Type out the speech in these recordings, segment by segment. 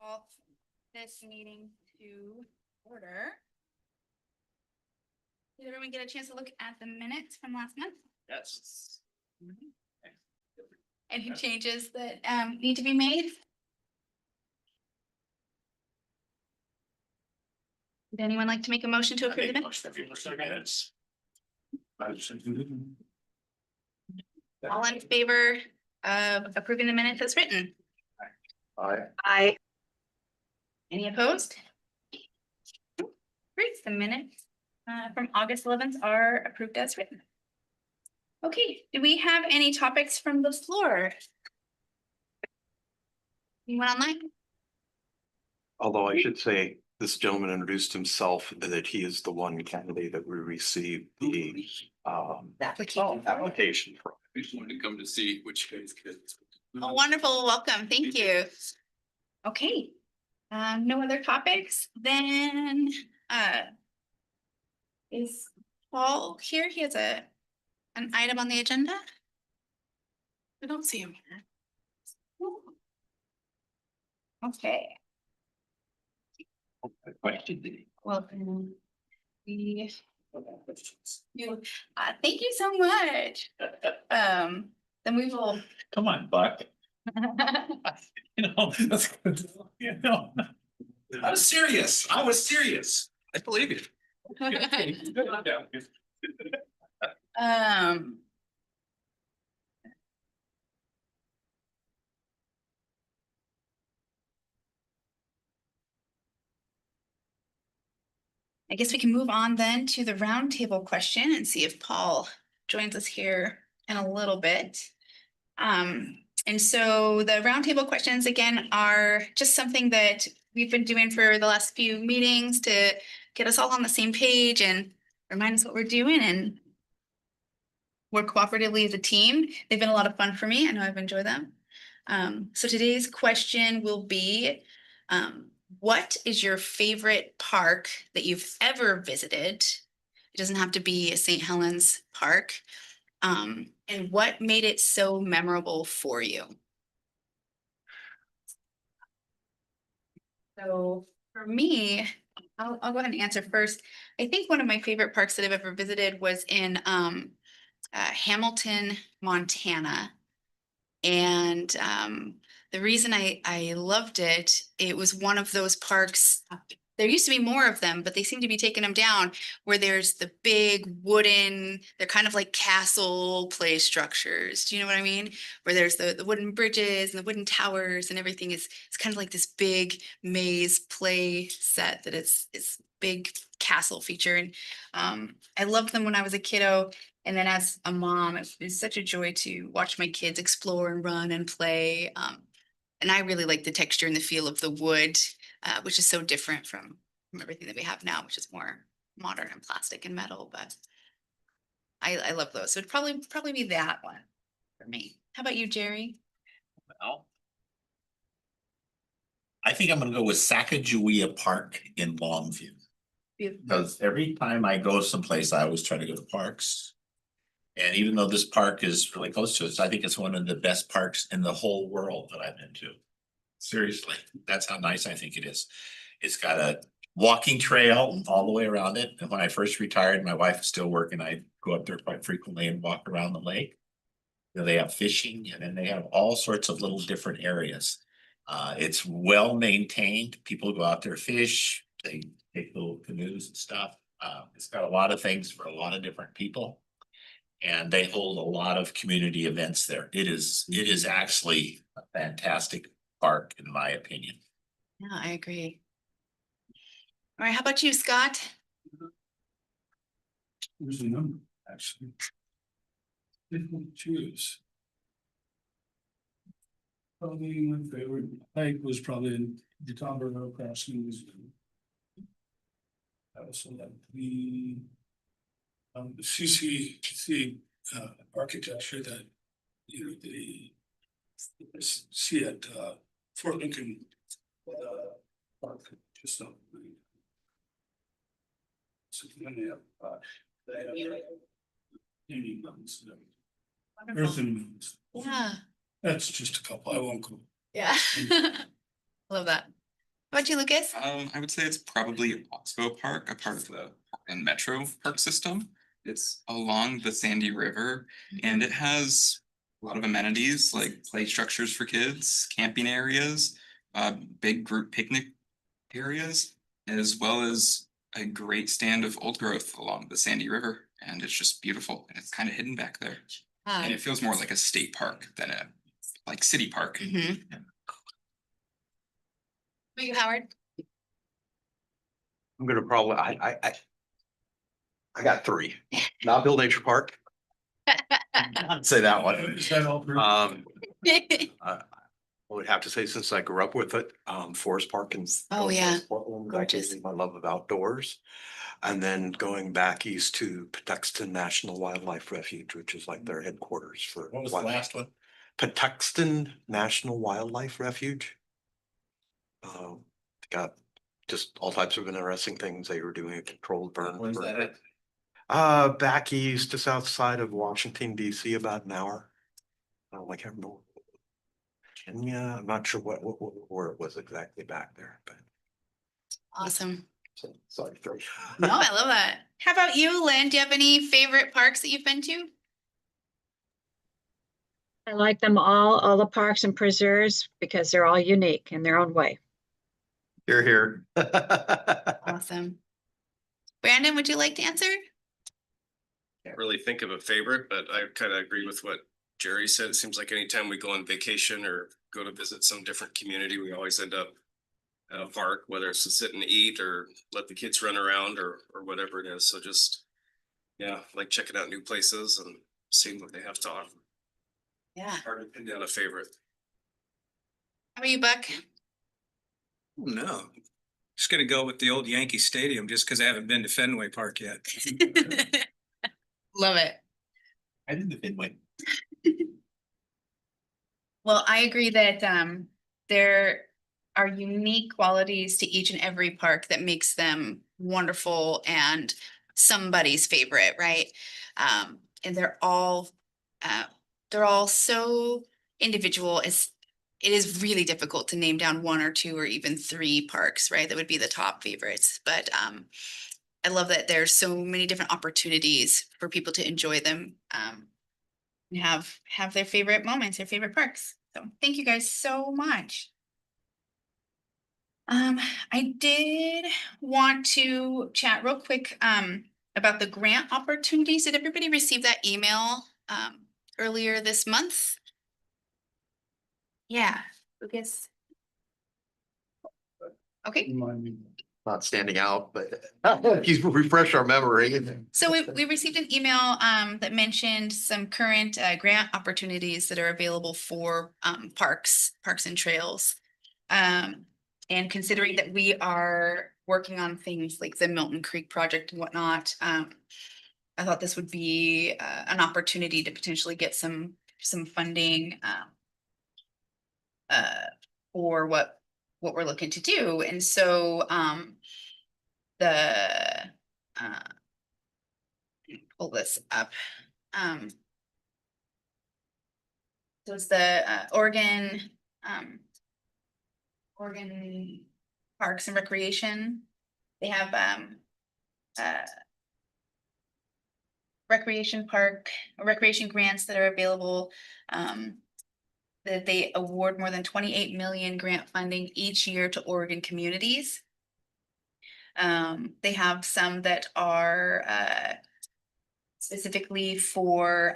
Call this meeting to order. Did everyone get a chance to look at the minutes from last month? Yes. Any changes that need to be made? Would anyone like to make a motion to approve the minutes? All in favor of approving the minutes as written? Aye. Any opposed? Great, the minutes from August 11th are approved as written. Okay, do we have any topics from the floor? Anyone online? Although I should say, this gentleman introduced himself that he is the one candidate that we received the application from. I just wanted to come to see which guys could. Oh, wonderful, welcome, thank you. Okay, no other topics, then is Paul here? He has an item on the agenda? I don't see him here. Okay. Well, then we, thank you so much. Then we will. Come on, Buck. You know, that's good. You know. I was serious. I believe you. I guess we can move on then to the roundtable question and see if Paul joins us here in a little bit. And so the roundtable questions again are just something that we've been doing for the last few meetings to get us all on the same page and remind us what we're doing and work cooperatively as a team. They've been a lot of fun for me. I know I've enjoyed them. So today's question will be, what is your favorite park that you've ever visited? It doesn't have to be a St. Helens park. And what made it so memorable for you? So for me, I'll go ahead and answer first. I think one of my favorite parks that I've ever visited was in Hamilton, Montana. And the reason I loved it, it was one of those parks. There used to be more of them, but they seem to be taking them down, where there's the big wooden, they're kind of like castle play structures. Do you know what I mean? Where there's the wooden bridges and the wooden towers and everything is, it's kind of like this big maze play set that it's big castle feature. And I loved them when I was a kiddo. And then as a mom, it's such a joy to watch my kids explore and run and play. And I really like the texture and the feel of the wood, which is so different from everything that we have now, which is more modern and plastic and metal. But I love those. So it'd probably be that one for me. How about you, Jerry? Well, I think I'm gonna go with Sacagawea Park in Longview. Beautiful. Because every time I go someplace, I always try to go to parks. And even though this park is really close to us, I think it's one of the best parks in the whole world that I've been to. Seriously, that's how nice I think it is. It's got a walking trail all the way around it. And when I first retired, my wife was still working. I go up there quite frequently and walk around the lake. You know, they have fishing and then they have all sorts of little different areas. It's well maintained. People go out there, fish, they take little canoes and stuff. It's got a lot of things for a lot of different people. And they hold a lot of community events there. It is actually a fantastic park, in my opinion. Yeah, I agree. All right, how about you, Scott? There's a number, actually. Didn't choose. Probably my favorite hike was probably the Tomberville Crossing Museum. I also like the CCC architecture that, you know, the see at Fort Lincoln Park, just so. So then they have Indian mountains, earthen mountains. Yeah, That's just a couple, I won't go. yeah. Love that. What about you, Lucas? I would say it's probably Oxbow Park, a part of the Portland Metro Park System. It's along the Sandy River and it has a lot of amenities like play structures for kids, camping areas, big group picnic areas, as well as a great stand of old growth along the Sandy River. And it's just beautiful and it's kind of hidden back there. And it feels more like a state park than a like city park. Mhm. For you, Howard? I'm gonna probably, I got three. Knobville Nature Park. I'd say that one. Is that all? I would have to say, since I grew up with it, Forest Park and. Oh, yeah. Portland, that Gorgeous. gives me my love of outdoors. And then going back east to Patuxent National Wildlife Refuge, which is like their headquarters for. What was the last one? Patuxent National Wildlife Refuge. Got just all types of interesting things. They were doing a controlled burn. Where's for- that at? Back east to south side of Washington DC, about an hour. I can't remember. Kenya, I'm not sure where it was exactly back there, but Awesome. so, sorry, three. No, I love that. How about you, Lynn? Do you have any favorite parks that you've been to? I like them all the parks and preserves, because they're all unique in their own way. You're here. Awesome. Brandon, would you like to answer? Can't really think of a favorite, but I kind of agree with what Jerry said. It seems like anytime we go on vacation or go to visit some different community, we always end up at a park, whether it's to sit and eat or let the kids run around or whatever it is. So just, yeah, like checking out new places and seeing what they have to offer. Yeah. Hard to pin down a favorite. How about you, Buck? No, just gonna go with the old Yankee Stadium just because I haven't been to Fenway Park yet. Love it. I didn't Fenway. Well, I agree that there are unique qualities to each and every park that makes them wonderful and somebody's favorite, right? And they're all so individual. It is really difficult to name down one or two or even three parks, right? That would be the top favorites. But I love that there's so many different opportunities for people to enjoy them. And have their favorite moments, their favorite parks. So thank you guys so much. I did want to chat real quick about the grant opportunities. Did everybody receive that email earlier this month? Yeah, Lucas. Okay. Remind me. Not standing out, but you refresh our memory. So we received an email that mentioned some current grant opportunities that are available for parks and trails. And considering that we are working on things like the Milton Creek project and whatnot, I thought this would be an opportunity to potentially get some funding for what we're looking to do. And so pull this up. So it's the Oregon Parks and Recreation. They have recreation grants that are available. That they award more than 28 million grant funding each year to Oregon communities. They have some that are specifically for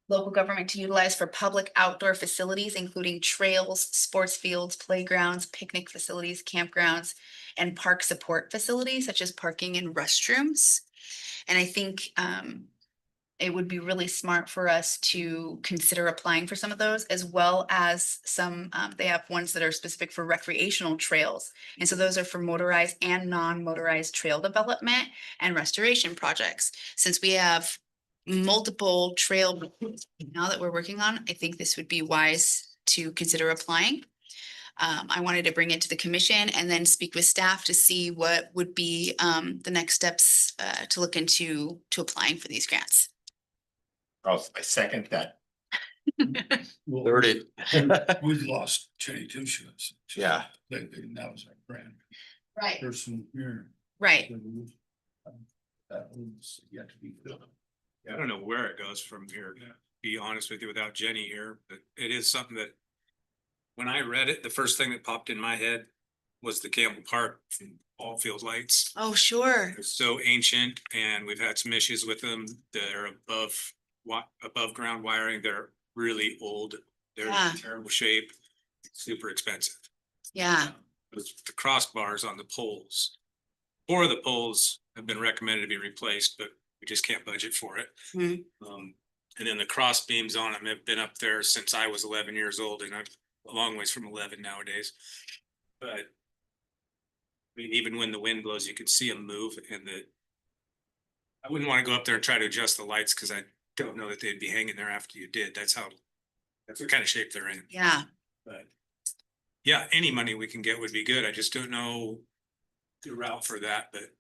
local government to utilize for public outdoor facilities, including trails, sports fields, playgrounds, picnic facilities, campgrounds, and park support facilities such as parking and restrooms. And I think it would be really smart for us to consider applying for some of those, as well as some, they have ones that are specific for recreational trails. And so those are for motorized and non-motorized trail development and restoration projects. Since we have multiple trail now that we're working on, I think this would be wise to consider applying. I wanted to bring it to the commission and then speak with staff to see what would be the next steps to look into applying for these grants. I second that. Well, There it is. We've lost Jenny Timshus. Yeah. That was our brand Right. person here. Right. That was yet to be filled. I don't know where it goes from here, to be honest with you, without Jenny here, but it is something that. When I read it, the first thing that popped in my head was the Campbell Park from Ball Field Lights. Oh, sure. They're so ancient and we've had some issues with them. They're above ground wiring. They're really old. They're Yeah. in terrible shape, super expensive. Yeah. The crossbars on the poles. 4 of the poles have been recommended to be replaced, but we just can't budget for it. Mhm. And then the cross beams on them have been up there since I was 11 years old, and I'm a long ways from 11 nowadays. But I mean, even when the wind blows, you can see them move, and I wouldn't want to go up there and try to adjust the lights because I don't know that they'd be hanging there after you did. That's the kind of shape they're in. Yeah. But yeah, any money we can get would be good. I just don't know the route for that, but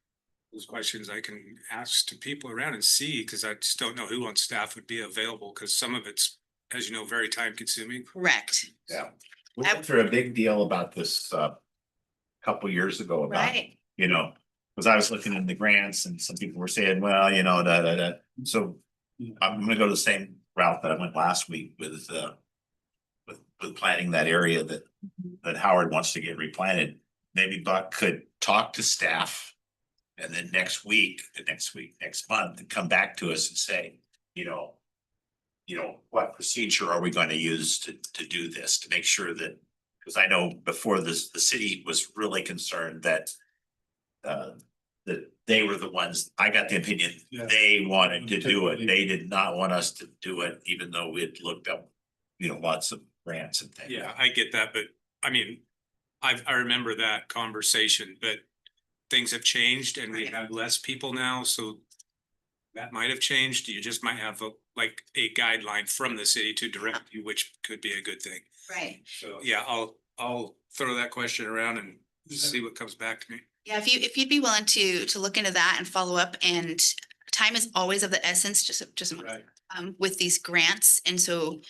those questions I can ask to people around and see, because I just don't know who on staff would be available, because some of it's, as you know, very time consuming. Correct. Yeah. We went through a big deal about this couple years ago about, Right. you know, because I was looking at the grants and some people were saying, well, you know, So I'm gonna go the same route that I went last week with planting that area that Howard wants to get replanted. Maybe Buck could talk to staff. And then next month, and come back to us and say, you know, what procedure are we going to use to do this, to make sure that, because I know before this, the city was really concerned that they were the ones, I got the opinion, Yeah. they wanted to do it. They did not want us to do it, even though we'd looked up, lots of grants and things. Yeah, I get that, but I mean, I remember that conversation, but things have changed and we have less people now, so that might have changed. You just might have a guideline from the city to direct you, which could be a good thing. Right. So yeah, I'll throw that question around and see what comes back to me. Yeah, if you'd be willing to look into that and follow up, and time is always of the essence, just Right. with these grants. And so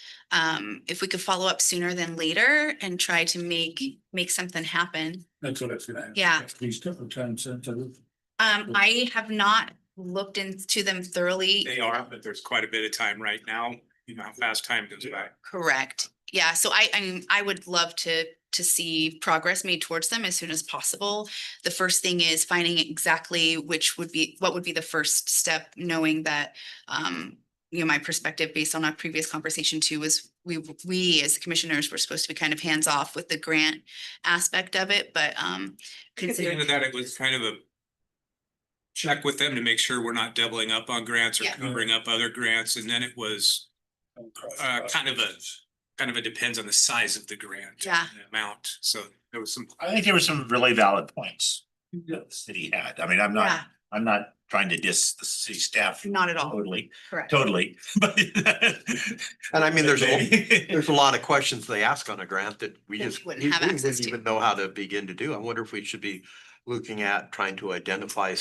if we could follow up sooner than later and try to make something happen. That's what I was gonna ask. Yeah. These different time sensitive. I have not looked into them thoroughly. They are, but there's quite a bit of time right now. You know how fast time goes by. Correct. Yeah, so I mean, I would love to see progress made towards them as soon as possible. The first thing is finding exactly what would be the first step, knowing that my perspective based on our previous conversation too was we as commissioners were supposed to be kind of hands off with the grant aspect of it, but At the end considering of that, it was kind of a check with them to make sure we're not doubling up on grants or Yeah. covering up other grants, and then it was kind of a depends on the size of the grant. Yeah. and the Amount, so there was some. I think there were some really valid points that the city had. I mean, I'm yeah, not trying to diss the city staff. not at all. Totally, Correct. but. And I mean, there's a lot of questions they ask on a grant that we That just we wouldn't we have access wouldn't to. even know how to begin to do. I wonder if we should be looking at trying to identify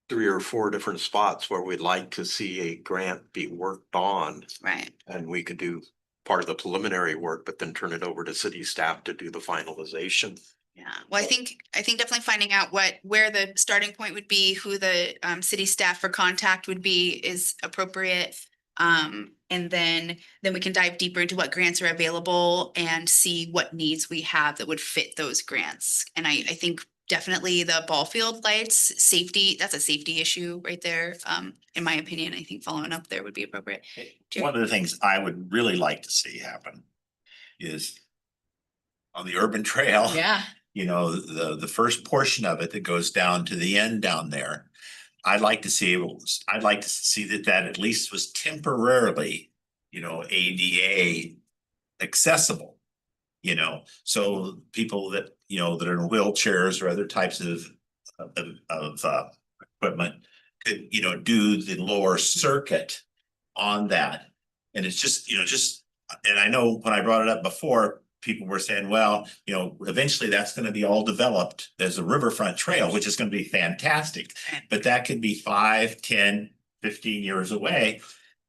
3 or 4 different spots where we'd like to see a grant be worked on, Right. and we could do part of the preliminary work, but then turn it over to city staff to do the finalization. Yeah, well, I think definitely finding out where the starting point would be, who the city staff for contact would be is appropriate. And then we can dive deeper into what grants are available and see what needs we have that would fit those grants. And I think definitely the ball field lights, safety, that's a safety issue right there. In my opinion, I think following up there would be appropriate. One of the things I would really like to see happen is on the urban trail. Yeah, The first portion of it that goes down to the end down there. I'd like to see that at least was temporarily, ADA accessible. So people that, that are in wheelchairs or other types of equipment could, do the lower circuit on that. And it's just, and I know when I brought it up before, people were saying, well, eventually that's going to be all developed as a riverfront trail, which is going to be fantastic. But that could be 5, 10, 15 years away.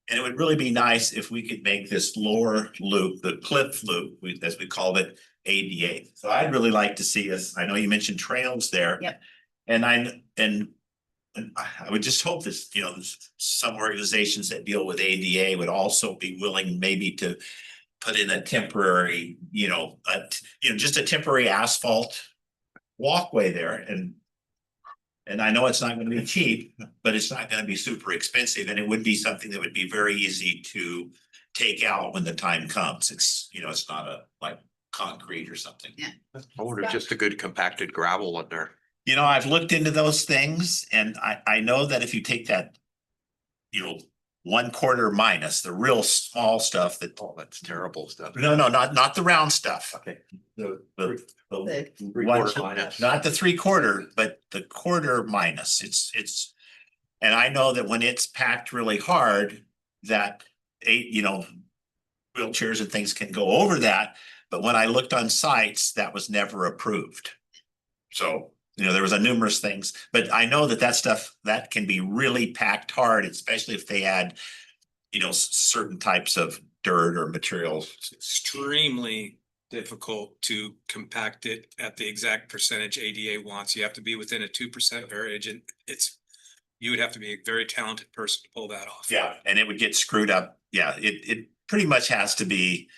And it would really be nice if we could make this lower loop, the cliff loop, as we called it, ADA. So I'd really like to see us, I know you mentioned trails there. Yep. And I would just hope this, you know, some organizations that deal with ADA would also be willing maybe to put in a temporary, just a temporary asphalt walkway there and I know it's not gonna be cheap, but it's not gonna be super expensive, and it would be something that would be very easy to take out when the time comes. It's not like concrete or something. Yeah. I wonder if just a good compacted gravel in there. I've looked into those things and I know that if you take that, 1/4 minus, the real small stuff that, Oh, that's terrible stuff. no, not the round stuff. Okay. The The- Three-quarter minus. Not the 3/4, but the 1/4 minus. It's. And I know that when it's packed really hard, that wheelchairs and things can go over that. But when I looked on sites, that was never approved. So, there was a numerous things, but I know that stuff that can be really packed hard, especially if they had, certain types of dirt or materials. Extremely difficult to compact it at the exact percentage ADA wants. You have to be within a 2% variance, and you would have to be a very talented person to pull that off. Yeah, and it would get screwed up. Yeah, it pretty much has to be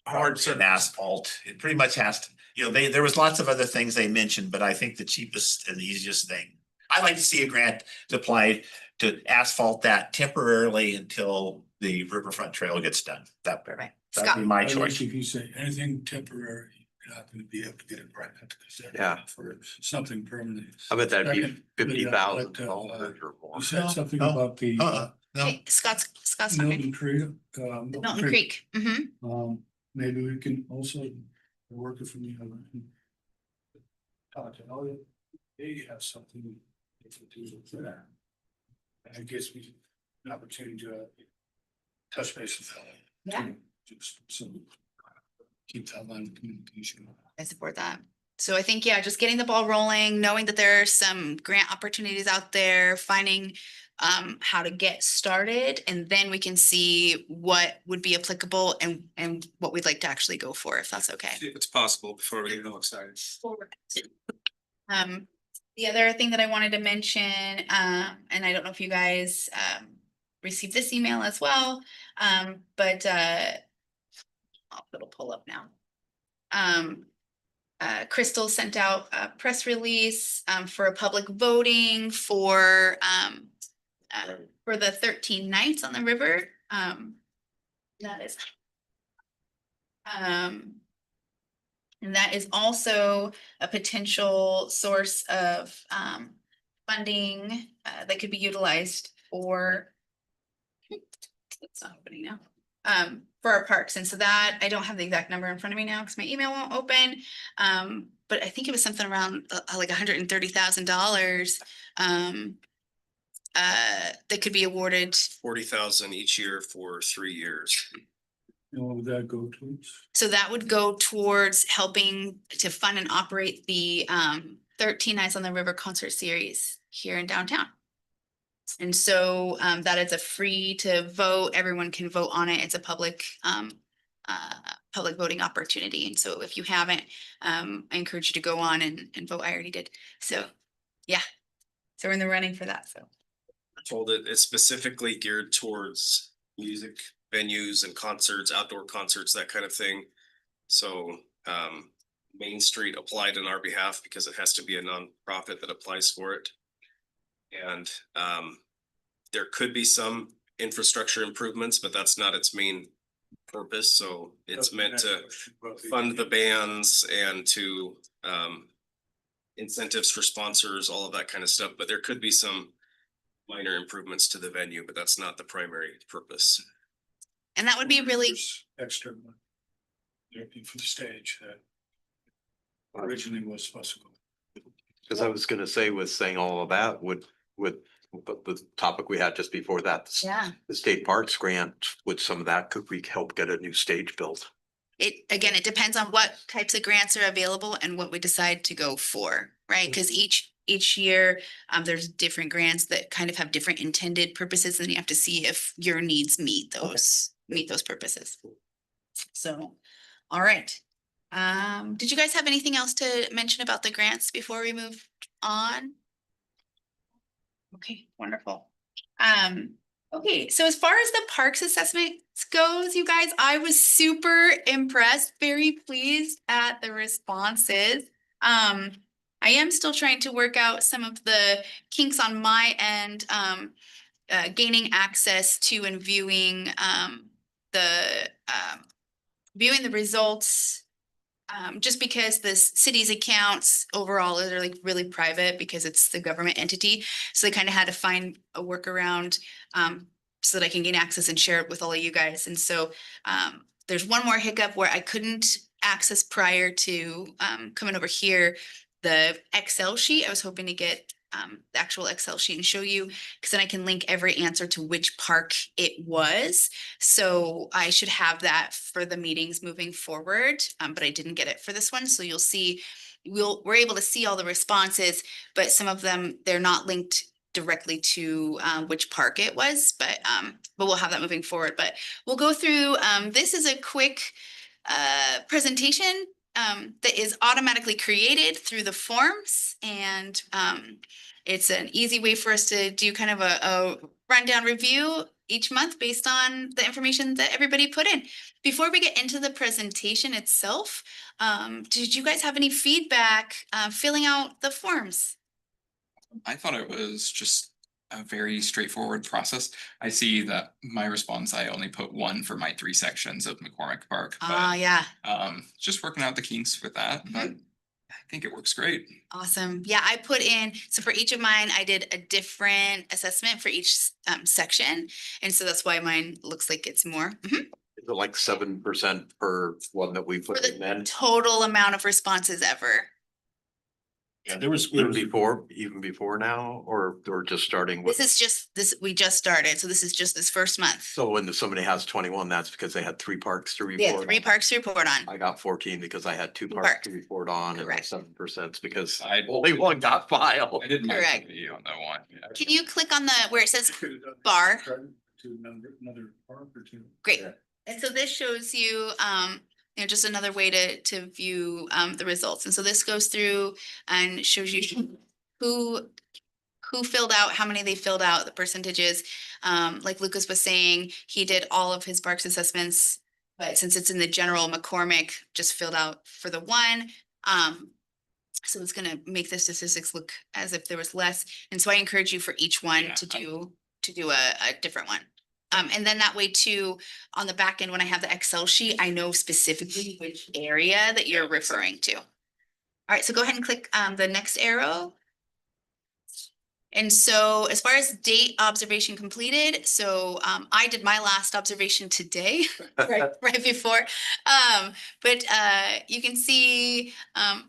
hard and asphalt. It pretty much has to, there was lots of other things they mentioned, but I think the cheapest and the easiest thing. I'd like to see a grant applied to asphalt that temporarily until the Riverfront Trail gets done. Right. That'd be Scott, my I like choice. if you say anything temporary, you're not gonna be able to get a grant. 'Cause they're Yeah. looking for something permanent. I bet that'd be Second, $50,000 but, or more. You said something No, about the No, hey, Scott's not Milton ready. Creek. Milton Creek. Maybe we can also work it from the other. Talk to Elliot, they have something they can do with that. And it gives me an opportunity to touch base with Elliot. Yeah. Just some. Keep that line of communication. I support that. So I think, yeah, just getting the ball rolling, knowing that there are some grant opportunities out there, finding how to get started, and then we can see what would be applicable and what we'd like to actually go for, if that's okay. See if it's possible before we get all excited. The other thing that I wanted to mention, and I don't know if you guys received this email as well, but it'll pull up now. Crystal sent out a press release for a public voting for the 13 nights on the river. That is. And that is also a potential source of funding that could be utilized for. It's not opening now. For our parks. And so that, I don't have the exact number in front of me now because my email won't open. But I think it was something around like $130,000 that could be awarded. 40,000 each year for 3 years. And what would that go towards? So that would go towards helping to fund and operate the 13 Nights on the River concert series here in downtown. And so that is a free to vote. Everyone can vote on it. It's a public voting opportunity. And so if you haven't, I encourage you to go on and vote. I already did. So yeah, so we're in the running for that. So Told it's specifically geared towards music venues and concerts, outdoor concerts, that kind of thing. So Main Street applied on our behalf because it has to be a nonprofit that applies for it. And there could be some infrastructure improvements, but that's not its main purpose. So it's meant to fund the bands and to incentives for sponsors, all of that kind of stuff. But there could be some minor improvements to the venue, but that's not the primary purpose. and that would be really, There's extra money looking for the stage that originally was supposed to go. Cause I was gonna say with saying all of that with the topic we had just before that. yeah. The state parks grant, with some of that, could we help get a new stage built? It depends on what types of grants are available and what we decide to go for, right? Because each each year. There's different grants that kind of have different intended purposes, and you have to see if your needs meet those purposes. So, all right. Did you guys have anything else to mention about the grants before we move on? Okay, wonderful. Okay, so as far as the parks assessment goes, you guys, I was super impressed, very pleased at the responses. I am still trying to work out some of the kinks on my end, gaining access to and viewing viewing the results. Just because the city's accounts overall are like really private because it's the government entity. So they kind of had to find a workaround so that I can gain access and share it with all of you guys. And so there's one more hiccup where I couldn't access prior to coming over here, the Excel sheet. I was hoping to get the actual Excel sheet and show you, because then I can link every answer to which park it was. So I should have that for the meetings moving forward, but I didn't get it for this one. So you'll see, we're able to see all the responses, but some of them, they're not linked directly to which park it was, but we'll have that moving forward. But we'll go through, this is a quick presentation that is automatically created through the forms, and it's an easy way for us to do kind of a rundown review each month based on the information that everybody put in. Before we get into the presentation itself, did you guys have any feedback filling out the forms? I thought it was just a very straightforward process. I see that my response, I only put one for my 3 sections of McCormick Park, but Yeah, just working out the kinks with that, but I think it works great. awesome. Yeah, I put in, so for each of mine, I did a different assessment for each section. And so that's why mine looks like it's more. Mhm. Is it like 7% per one that we For put in the then? total amount of responses ever. Yeah, there was. Even before now, or just starting with? This is just this, we just started, so this is just this first month. So when somebody has 21, that's because they had 3 parks to Yeah, report 3 on. parks to report on. I got 14 because I had 2 2 parks parks. to report on, and Correct. 7% because I- only one got filed. I did my Correct. video on that one. Yeah. Can you click on the, where it says Could've done bar? To another park or two. Great. Yeah. And so this shows you, just another way to view the results. And so this goes through and shows you who filled out, how many they filled out, the percentages. Like Lucas was saying, he did all of his parks assessments, but since it's in the general, McCormick just filled out for the one. So it's gonna make the statistics look as if there was less. And so I encourage you for each one Yeah, to do a different one. And then that way too, on the back end, when I have the Excel sheet, I know specifically which area that you're referring to. All right, so go ahead and click the next arrow. And so as far as date observation completed, so I did my last observation today, right before. But you can see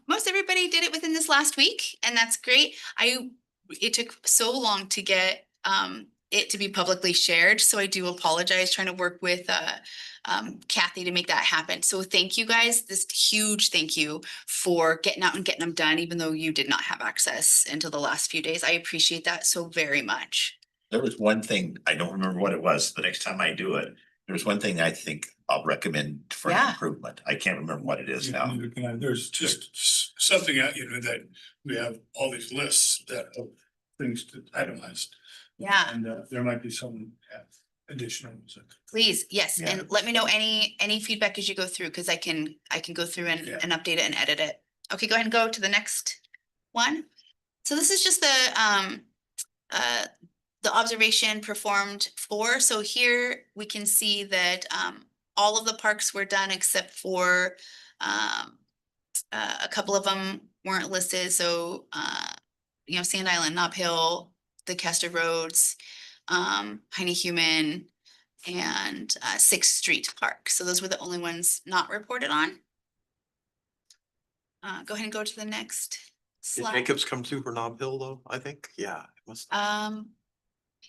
most everybody did it within this last week, and that's great. It took so long to get it to be publicly shared, so I do apologize, trying to work with Kathy to make that happen. So thank you guys, this huge thank you for getting out and getting them done, even though you did not have access until the last few days. I appreciate that so very much. There was one thing, I don't remember what it was, the next time I do it, there's one thing I think I'll recommend for an Yeah. improvement. I can't remember what it is now. Neither can I. There's just something out, that we have all these lists that of things to itemize. Yeah, And there might be some additional. please, yes, Yeah. and let me know any feedback as you go through, because I can go through and Yeah. and update it and edit it. Okay, go ahead and go to the next one. So this is just the observation performed for. So here we can see that all of the parks were done except for a couple of them weren't listed. So Sand Island, Nob Hill, the Castor Roads, Human, and 6th Street Park. So those were the only ones not reported on. Go ahead and go to the next Did slide. Jacobs come through for Nob Hill though? I think, yeah. It must.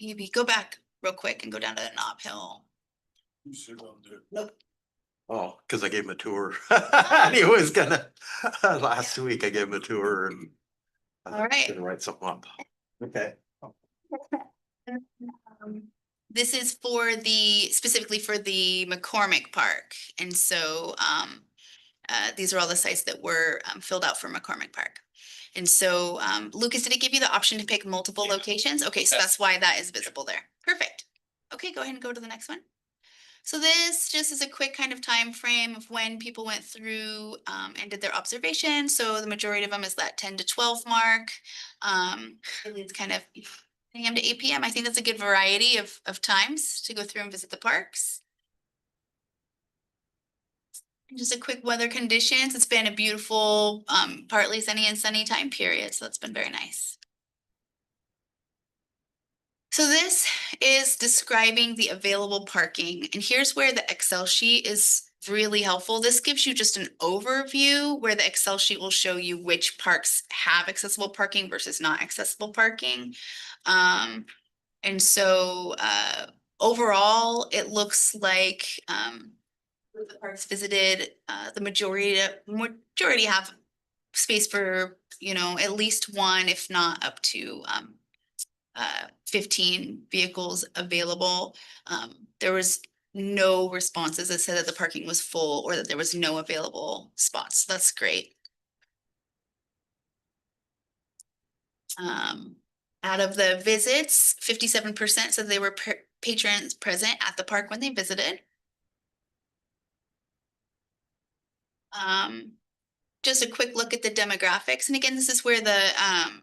Maybe go back real quick and go down to the Nob Hill. Nope. Oh, because I gave him a tour. And he was gonna, last week I gave him a tour and All right. Gonna write something up. Okay. This is for specifically for the McCormick Park. And so, these are all the sites that were, filled out for McCormick Park. And so, Lucas, did it give you the option to pick multiple locations? Okay, so that's why that is visible there. Perfect. Okay, go ahead and go to the next one. So this just is a quick kind of time frame of when people went through and did their observation. So the majority of them is that 10 to 12 mark. It's kind of 10 a.m. to 8 p.m. I think that's a good variety of times to go through and visit the parks. And just a quick weather conditions. It's been a beautiful, partly sunny and sunny time period. So it's been very nice. So this is describing the available parking, and here's where the Excel sheet is really helpful. This gives you just an overview where the Excel sheet will show you which parks have accessible parking versus not accessible parking. And so overall, it looks like the parks visited, the majority have space for, at least one, if not up to 15 vehicles available. There was no responses that said that the parking was full or that there was no available spots. That's great. Out of the visits, 57% said they were patrons present at the park when they visited. Just a quick look at the demographics. And again, this is where the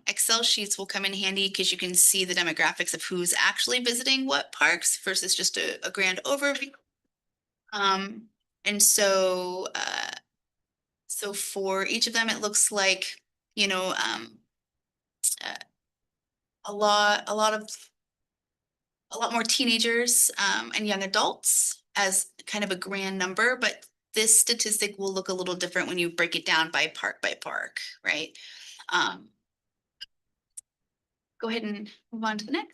Excel sheets will come in handy because you can see the demographics of who's actually visiting what parks versus just a grand overview. And so, so for each of them, it looks like, a lot more teenagers and young adults as kind of a grand number, but this statistic will look a little different when you break it down by park, right? Go ahead and move on to the next.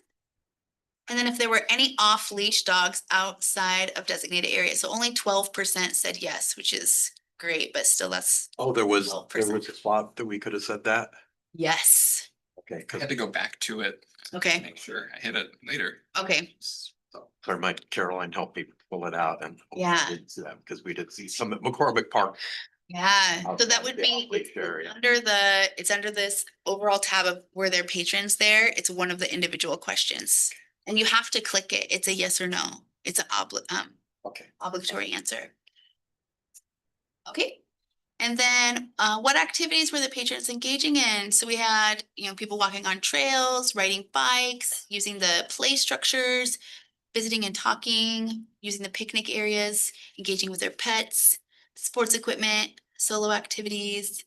And then if there were any off-leash dogs outside of designated areas, so only 12% said yes, which is great, but still that's Oh, there was 12%. a spot that we could have said that. Yes. Okay, I because had to go back to it. To Okay. make sure I hit it later. Okay. or might Caroline help me pull it out and. Yeah. Because we did see some at McCormick Park. Yeah, so Outside that would the be, off-leash it's area. it's under this overall tab of where their patrons there. It's one of the individual questions. And you have to click it. It's a yes or no. It's an Okay. obligatory answer. Okay. And then what activities were the patrons engaging in? So we had, people walking on trails, riding bikes, using the play structures, visiting and talking, using the picnic areas, engaging with their pets, sports equipment, solo activities,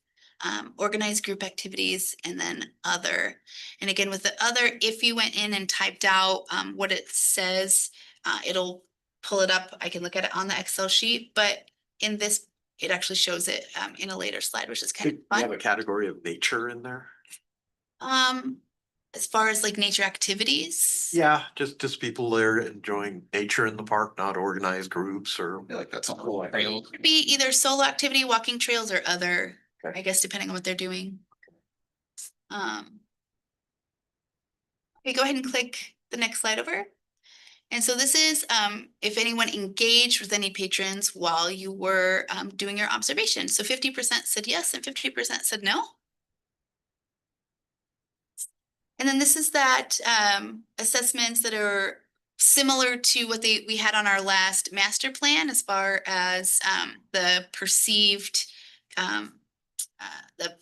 organized group activities, and then other. And again, with the other, if you went in and typed out what it says, it'll pull it up. I can look at it on the Excel sheet, but in this, it actually shows it in a later slide, which is kind Do of you have a fun. category of nature in there? As far as like nature activities. Yeah, just people there enjoying nature in the park, not organized groups or. I feel like that's a whole trail. Could be either solo activity, walking trails, or other, Okay. I guess, depending on what they're doing. Okay, go ahead and click the next slide over. And so this is if anyone engaged with any patrons while you were doing your observation. So 50% said yes and 50% said no. And then this is that assessments that are similar to what we had on our last master plan as far as the perceived, the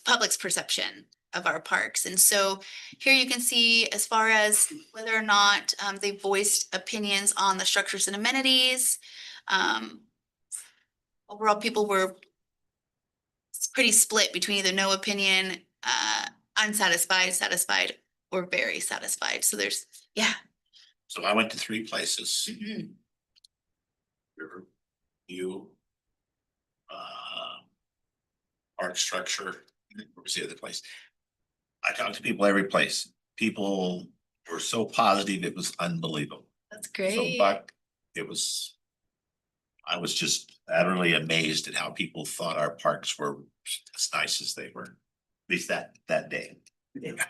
public's perception of our parks. And so here you can see as far as whether or not they voiced opinions on the structures and amenities. Overall, people were pretty split between either no opinion, unsatisfied, satisfied, or very satisfied. So there's, yeah. So I went to 3 places. Mhm. Riverview. Park structure, where was the other place? I talked to people every place. People were so positive, it was unbelievable. That's So great. Buck, I was just utterly amazed at how people thought our parks were as nice as they were, at least that day. It's,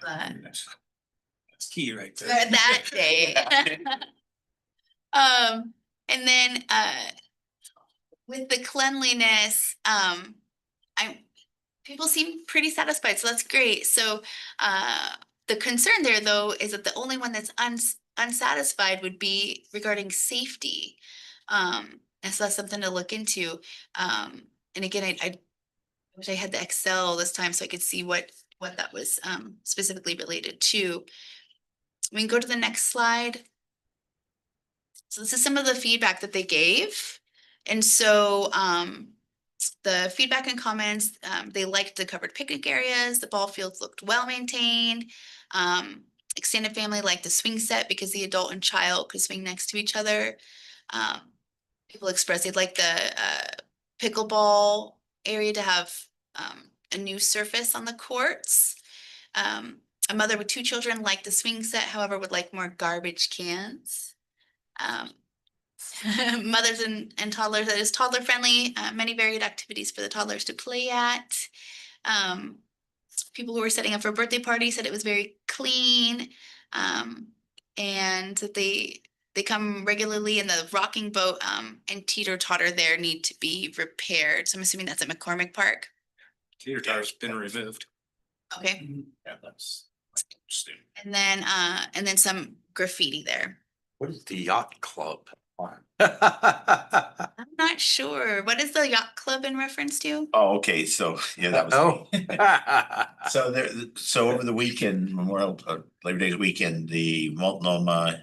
That's key right there. that day. And then, with the cleanliness, people seem pretty satisfied, so that's great. So, the concern there though is that the only one that's unsatisfied would be regarding safety. And so that's something to look into. And again, I wish I had the Excel this time so I could see what that was, specifically related to. We can go to the next slide. So this is some of the feedback that they gave. And so, the feedback and comments, they liked the covered picnic areas, the ball fields looked well maintained. Extended family liked the swing set because the adult and child could swing next to each other. People expressed they'd like the pickleball area to have a new surface on the courts. A mother with 2 children liked the swing set, however, would like more garbage cans. Mothers and toddlers, that is toddler friendly, many varied activities for the toddlers to play at. People who were setting up for a birthday party said it was very clean. And that they come regularly, and the rocking boat and teeter totter there need to be repaired. So I'm assuming that's at McCormick Park. Teeter totter's been removed. Okay, Yeah, that's interesting. and then some graffiti there. What is the yacht club? I'm not sure. What is the yacht club in reference to? Oh, okay, so, yeah, that was. Oh. So there, so over the weekend, Memorial, Labor Day weekend, the Multnomah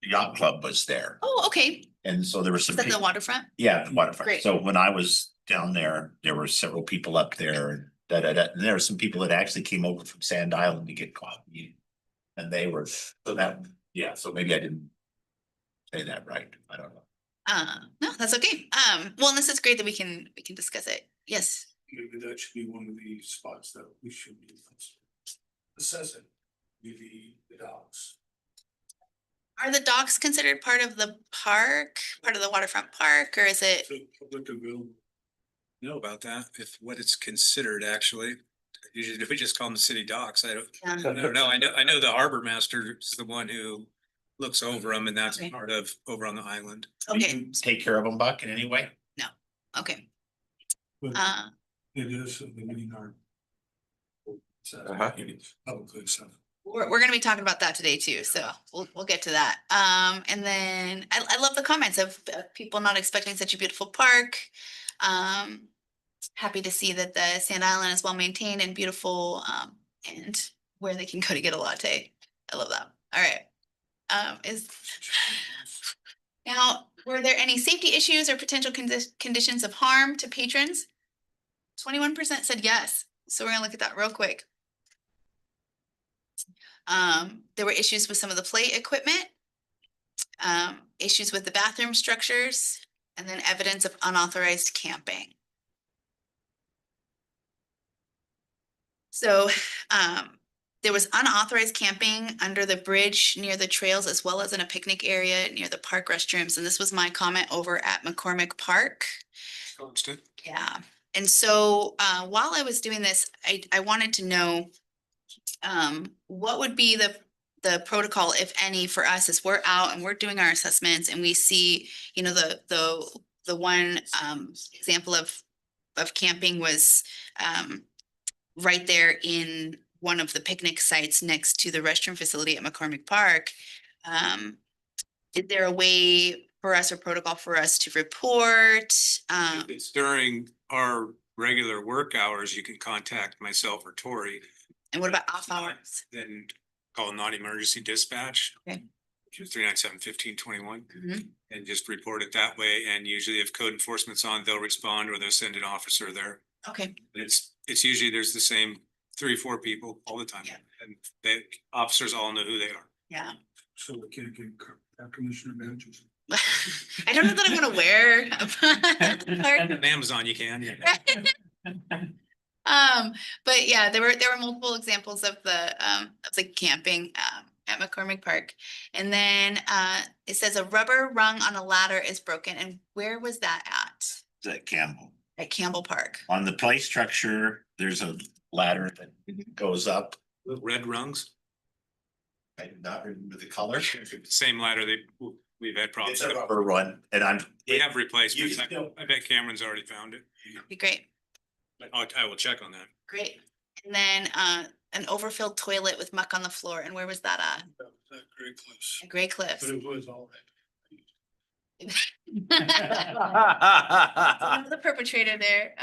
Yacht Club was there, Oh, okay. and so there were Is some. that the peop- waterfront? Yeah, the waterfront. Great. So when I was down there, there were several people up there, and and there were some people that actually came over from Sand Island to get coffee. And they were, so that, yeah, so maybe I didn't say that right, I don't know. No, that's okay. Well, and this is great that we can discuss it. Yes. Maybe that should be one of the spots that we should be assessing, maybe the docks. Are the docks considered part of the park, part of the waterfront park, or is it? So public available. Know about that, if what it's considered actually. Usually if we just call them the city docks, I don't know. I know the harbor master is the one who looks over them, and that's Okay. part of over on the island. Do Okay, you take care of them, Buck, in any way? okay. But Uh, it is the main art. Uh-huh. Publicly, so. we're gonna be talking about that today too, so we'll get to that. And then I love the comments of people not expecting such a beautiful park. Happy to see that the Sand Island is well maintained and beautiful, and where they can go to get a latte. I love that. All right. Now, were there any safety issues or potential conditions of harm to patrons? 21% said yes, so we're gonna look at that real quick. There were issues with some of the play equipment, issues with the bathroom structures, and then evidence of unauthorized camping. So, there was unauthorized camping under the bridge near the trails, as well as in a picnic area near the park restrooms. And this was my comment over at McCormick Park. Understood. Yeah, and so while I was doing this, I wanted to know what would be the protocol, if any, for us as we're out and we're doing our assessments and we see, you know, the one example of camping was right there in one of the picnic sites next to the restroom facility at McCormick Park. Is there a way for us or protocol for us to report? If it's during our regular work hours, you can contact myself or Tori. And what about off hours? Then call non-emergency dispatch. Okay. Which is 397-1521, Mhm. and just report it that way. And usually if code enforcement's on, they'll respond, or they'll send an officer there. Okay, It's usually there's the same 3-4 people all the time. Yeah. And the officers all know who they are. yeah. So we can't get commissioner badges. I don't know that I'm gonna wear. And on Amazon, you can, yeah. But yeah, there were multiple examples of the camping at McCormick Park. And then it says a rubber rung on a ladder is broken. And where was that at? Is that Campbell? At Campbell Park. On the play structure, there's a ladder that goes up. Red rungs, I do not remember the color. same ladder we've had problems. It's a with. rubber one and We have replacements. You still- I bet Cameron's already found it. Be great, I will check on that. great. And then an overfilled toilet with muck on the floor. And where was that at? That was very close, At Gray Cliffs. but it was all right. I'm the perpetrator there.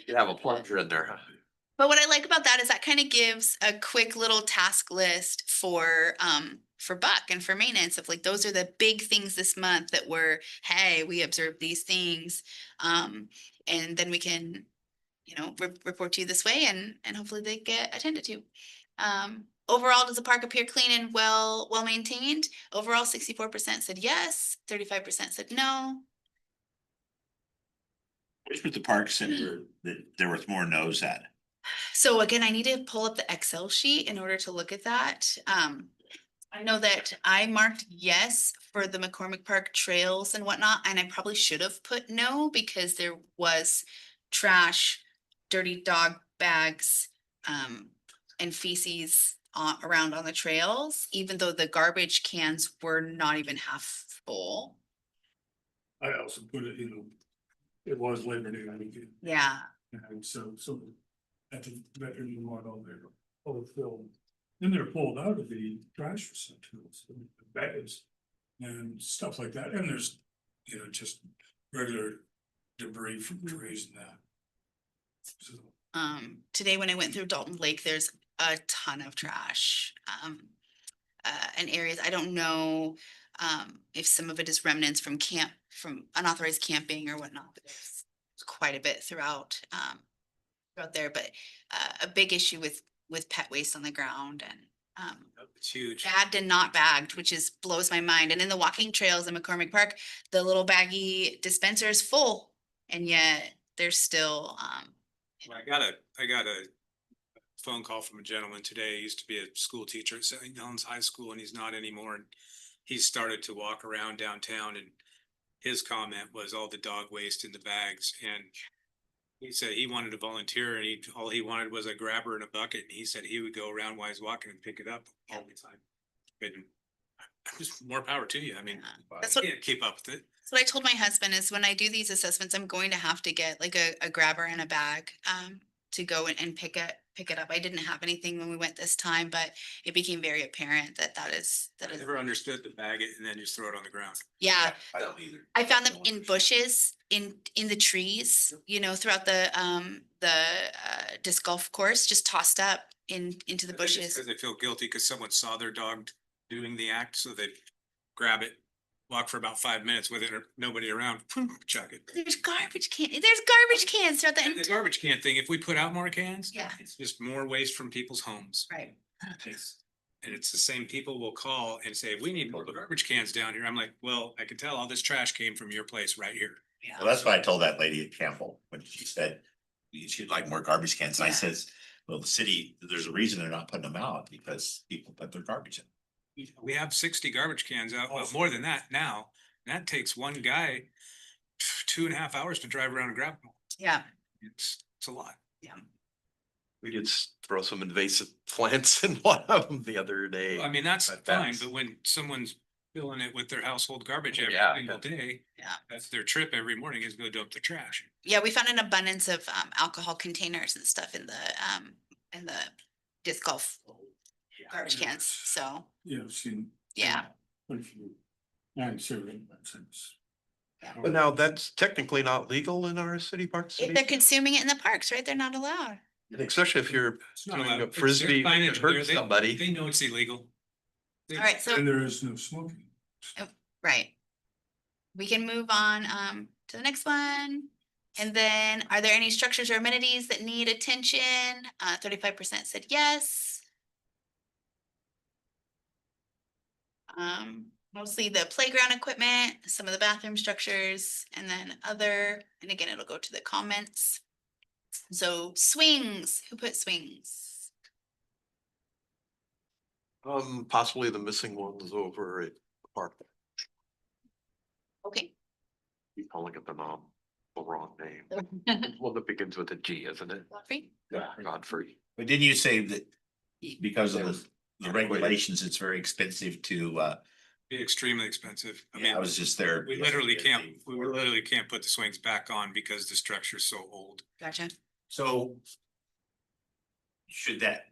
You have a plunger in there, huh? But what I like about that is that kind of gives a quick little task list for Buck and for maintenance of like, those are the big things this month that were, hey, we observed these things. And then we can, you know, report to you this way and hopefully they get attended to. Overall, does the park appear clean and well maintained? Overall, 64% said yes, 35% said no. Which was the park center that there was more no's at? So again, I need to pull up the Excel sheet in order to look at that. I know that I marked yes for the McCormick Park trails and whatnot, and I probably should have put no because there was trash, dirty dog bags, and feces around on the trails, even though the garbage cans were not even half full. I also put it, it was Labor Day weekend, Yeah, and so at the veteran one all there, overfilled. Then they're pulled out of the trash receptacles, the bags and stuff like that, and there's, just regular debris from trees and that. So, today when I went through Dalton Lake, there's a ton of trash. And areas, I don't know, if some of it is remnants from unauthorized camping or whatnot, but there's quite a bit throughout there, but, a big issue with pet waste on the ground and, It's huge. bagged and not bagged, which blows my mind. And in the walking trails in McCormick Park, the little baggy dispenser is full and yet there's still, I got a phone call from a gentleman today. He used to be a school teacher at St. Helens High School and he's not anymore. And he's started to walk around downtown and his comment was all the dog waste in the bags. And he said he wanted to volunteer and all he wanted was a grabber and a bucket. And he said he would go around while he's walking and pick it up all the time. And just more power to you. I mean, That's I what- can't keep up with it. so what I told my husband is when I do these assessments, I'm going to have to get like a grabber and a bag, to go and pick it up. I didn't have anything when we went this time, but it became very apparent that is, I never understood the bag it and then just throw it on the ground. yeah. I don't either. I found them in bushes, in the trees, throughout the disc golf course, just tossed up into the bushes. Because they feel guilty because someone saw their dog doing the act, so they grab it, walk for about 5 minutes with it or nobody around, chuck it. There's garbage cans throughout the And the entire. garbage can thing, if we put out more cans. Yeah. It's just more waste from people's homes. Right. And it's the same people will call and say, we need more garbage cans down here. I'm like, well, I can tell all this trash came from your place right here. Well, that's what I told that lady at Campbell when she said she'd like more garbage cans. And I Yeah. says, well, the city, there's a reason they're not putting them out because people put their garbage in. We have 60 garbage cans out, well, more than that now. And that takes one guy 2.5 hours to drive around and grab them. Yeah, It's a lot. We did throw some invasive plants in one of them the other day. I mean, that's But fine, that's- but when someone's filling it with their household garbage every Yeah. single day. Yeah. That's their trip every morning is go dump the trash. yeah, we found an abundance of alcohol containers and stuff in the disc golf garbage cans, so, Yeah, I've seen. yeah. Quite a few. And serving since. But now that's technically not legal in our city parks. If they're consuming it in the parks, right, they're not allowed. Especially if you're It's not doing allowed. a It's- frisbee, there's and signage hurt there. They- somebody. They know it's illegal. All right, so. And there is no smoking. Right. We can move on to the next one. And then are there any structures or amenities that need attention? 35% said yes. Mostly the playground equipment, some of the bathroom structures, and then other, and again, it'll go to the comments. So swings, who put swings? Possibly the missing ones over at the park. Okay, Keep calling it the mom. The wrong name. Well, that begins with a G, isn't it? Godfrey? Godfrey. But didn't you say that because of Yeah. the regulations, it's very expensive to, Be extremely expensive. I I mean, was just there. we literally can't put the swings back on because the structure's so old. Gotcha. So should that,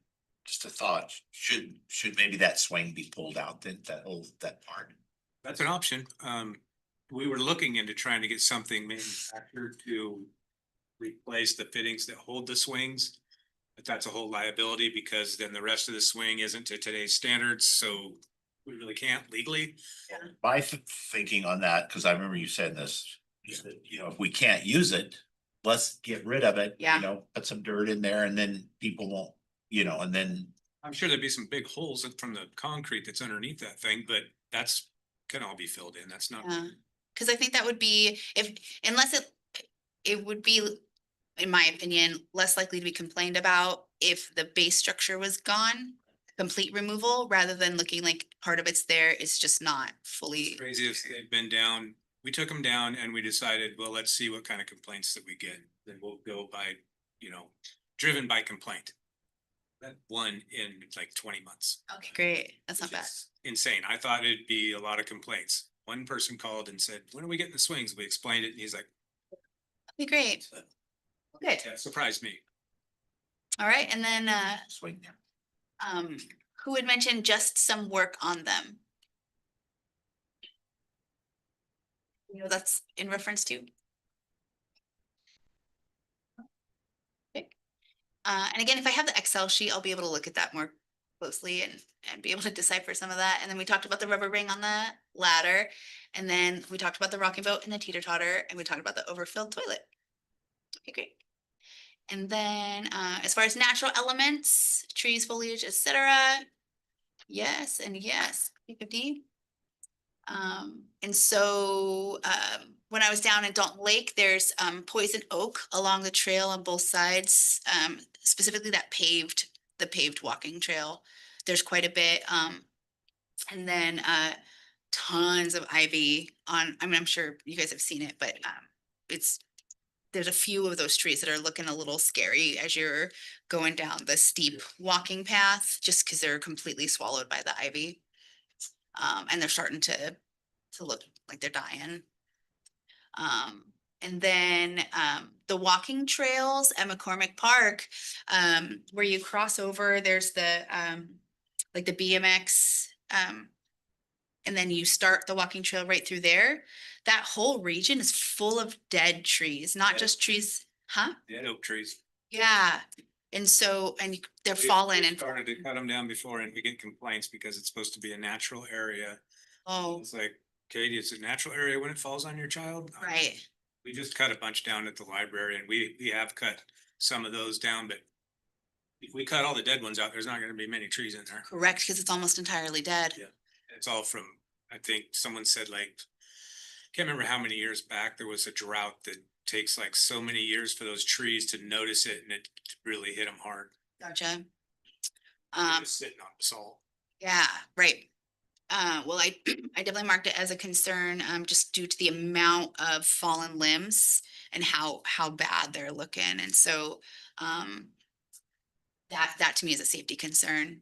just a thought, should maybe that swing be pulled out, then that part? That's an option. We were looking into trying to get something manufactured to replace the fittings that hold the swings. But that's a whole liability because then the rest of the swing isn't to today's standards, so we really can't legally. My thinking on that, because I remember you said this, is that, you know, if we can't use it, let's get rid of it. Yeah. You know, put some dirt in there and then people won't, you know, and then. I'm sure there'd be some big holes from the concrete that's underneath that thing, but that's can all be filled in. That's not. Yeah, cause I think that would be, unless it would be, in my opinion, less likely to be complained about if the base structure was gone. Complete removal, rather than looking like part of it's there, it's just not fully. Crazy if they've been down, we took them down and we decided, well, let's see what kind of complaints that we get. Then we'll go by, driven by complaint. That one in like 20 months. Okay, great, that's not which bad. is Insane. I thought it'd be a lot of complaints. One person called and said, when are we getting the swings? We explained it and he's like, Okay, great. Good, yeah, surprised me. all right, and then, Swing there. who had mentioned just some work on them? That's in reference to? Okay. And again, if I have the Excel sheet, I'll be able to look at that more closely and be able to decipher some of that. And then we talked about the rubber ring on the ladder. And then we talked about the rocking boat and the teeter totter, and we talked about the overfilled toilet. Okay, great. And then, as far as natural elements, trees, foliage, etc. Yes, and yes, P50. And so, when I was down in Dalton Lake, there's, poison oak along the trail on both sides, specifically the paved walking trail. There's quite a bit, and then, tons of ivy I'm sure you guys have seen it, but, there's a few of those trees that are looking a little scary as you're going down the steep walking path, just because they're completely swallowed by the ivy. And they're starting to look like they're dying. And then, the walking trails at McCormick Park, where you cross over, there's the, like the BMX, and then you start the walking trail right through there. That whole region is full of dead trees, not just trees, huh? Dead oak trees. Yeah. And so, they're We falling and, started to cut them down before and we get complaints because it's supposed to be a natural area. oh, It's like, Katie, it's a natural area when it falls on your child. right. We just cut a bunch down at the library and we have cut some of those down, but if we cut all the dead ones out, there's not gonna be many trees in there. Correct, because it's almost entirely dead. Yeah. It's all from, I think someone said like, can't remember how many years back, there was a drought that takes like so many years for those trees to notice it and it really hit them hard. Gotcha. They're just sitting on basalt. Yeah, right. Well, I definitely marked it as a concern, just due to the amount of fallen limbs and how bad they're looking. And so, that to me is a safety concern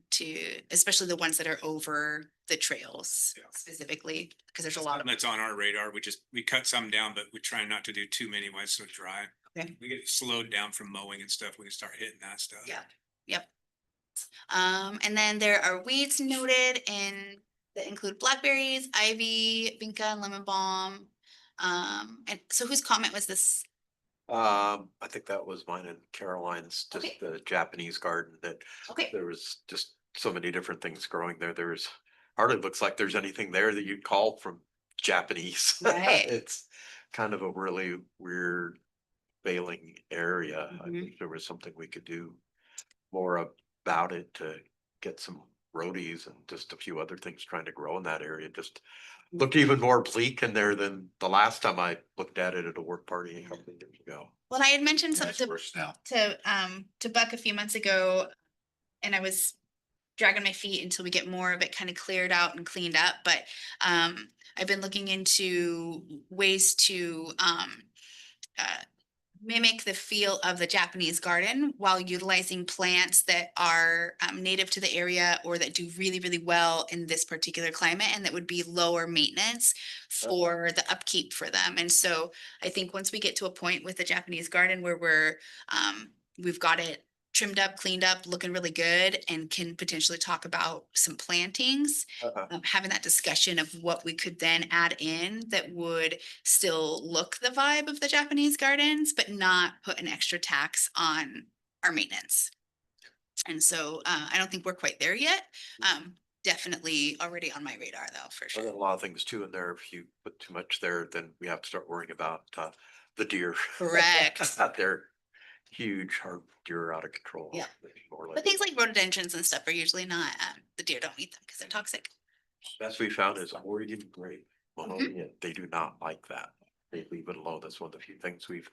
especially the ones that are over the trails Yeah. specifically, because there's a lot of, That's on our radar. We cut some down, but we try not to do too many while it's so dry. Okay. We get slowed down from mowing and stuff. We can start hitting that stuff. yeah, yep. And then there are weeds noted that include blackberries, ivy, vinca, and lemon balm. And so whose comment was this? I think that was mine and Caroline's, just Okay. the Japanese garden that Okay, there was just so many different things growing there. There's hardly looks like there's anything there that you'd call from Japanese. Right. It's kind of a really weird failing area. I Mhm. think there was something we could do more about it to get some roadies and just a few other things trying to grow in that area. Just looked even more bleak in there than the last time I looked at it at a work party a couple of years ago. well, I had mentioned That's something worse now. to Buck a few months ago, and I was dragging my feet until we get more of it kind of cleared out and cleaned up, but I've been looking into ways to mimic the feel of the Japanese garden while utilizing plants that are native to the area or that do really, really well in this particular climate and that would be lower maintenance for the upkeep for them. And so I think once we get to a point with the Japanese garden where we've got it trimmed up, cleaned up, looking really good, and can potentially talk about some plantings, having that discussion of what we could then add in that would still look the vibe of the Japanese gardens, but not put an extra tax on our maintenance. And so I don't think we're quite there yet. Definitely already on my radar though, for There are sure. a lot of things too in there. If you put too much there, then we have to start worrying about the deer. Correct. They're huge, hard deer out of control. Yeah. More But things like rhododendrons and stuff are usually not, the deer don't eat them because they're toxic. Best we found is Oregon grape. Mahogany, they do not like that. They leave it alone. That's one of the few things we've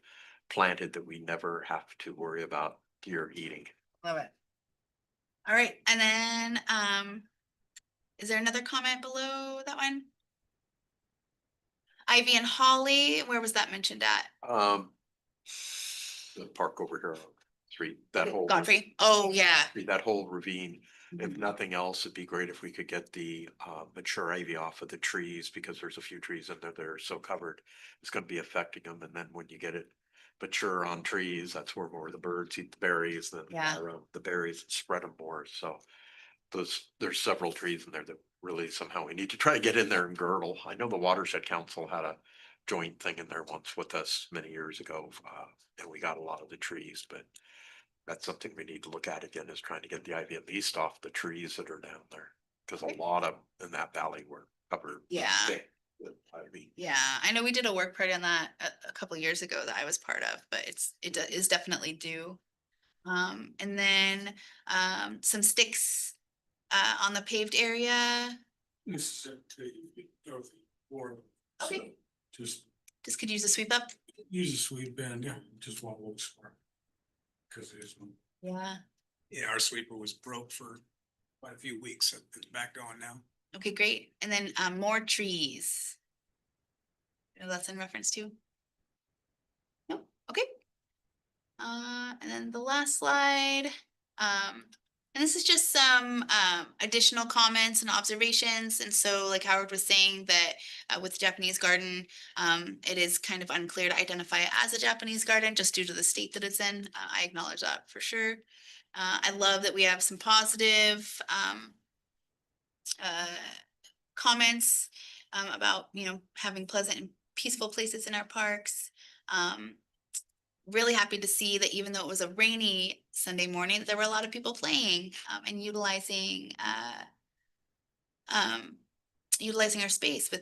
planted that we never have to worry about deer eating. Love it. All right, and then, is there another comment below that one? Ivy and Holly, where was that mentioned at? The park over here on Street, that whole. Godfrey? Oh, yeah. That whole ravine. If nothing else, it'd be great if we could get the mature ivy off of the trees because there's a few trees in there that are so covered. It's gonna be affecting them. And then when you get it mature on trees, that's where more of the birds eat the berries than Yeah. the berries spread them more. So there's several trees in there that really somehow we need to try to get in there and girdle. I know the Watershed Council had a joint thing in there once with us many years ago. And we got a lot of the trees, but that's something we need to look at again, is trying to get the ivy at least off the trees that are down there. Cause a lot of in that valley were covered. Yeah. thick with ivy. Yeah, I know we did a work party on that a couple years ago that I was part of, but it is definitely due. And then, some sticks, on the paved area. This is Dorothy, or. Okay. Just Just could use a sweep up. use a sweep band, yeah, just one looks for. Cause there's one. Yeah. Yeah, our sweeper was broke for quite a few weeks. It's back going now. Okay, great. And then, more trees. You know, that's in reference to? No, okay. And then the last slide, and this is just some additional comments and observations. And so like Howard was saying that with the Japanese garden, it is kind of unclear to identify it as a Japanese garden just due to the state that it's in. I acknowledge that for sure. I love that we have some positive comments about, you know, having pleasant and peaceful places in our parks. Really happy to see that even though it was a rainy Sunday morning, that there were a lot of people playing and utilizing our space with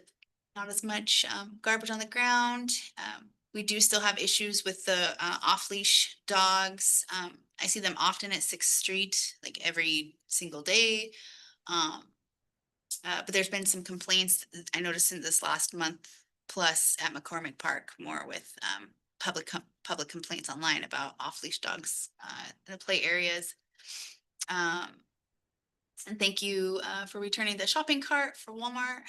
not as much garbage on the ground. We do still have issues with the off-leash dogs. I see them often at Sixth Street, like every single day. But there's been some complaints I noticed in this last month plus at McCormick Park, more with public complaints online about off-leash dogs in the play areas. And thank you for returning the shopping cart for Walmart.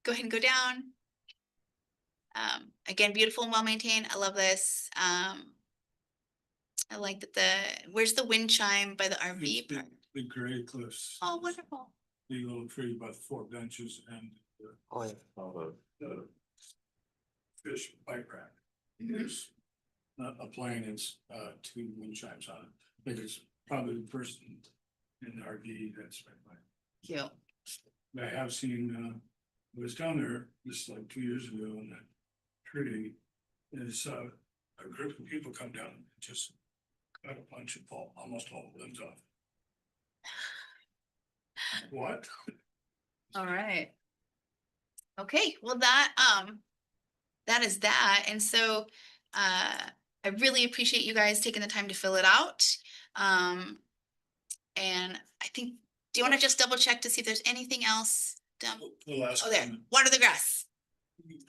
Go ahead and go down. Again, beautiful and well-maintained. I love this. I like that where's the wind chime by the RV It's park? the gray cliffs. Oh, wonderful. The little tree by the 4 benches and the fish bike rack. There's a plane, it's 2 wind chimes on it. I think it's probably the person in the RV that's right by. Cute. I have seen, I was down there just like 2 years ago in that tree. And it's a group of people come down and just cut a bunch of almost all the limbs off. What? All right. Okay, well, that is that. And so I really appreciate you guys taking the time to fill it out. And I think, do you want to just double check to see if there's anything else down? The last. Oh, there, one, water the grass.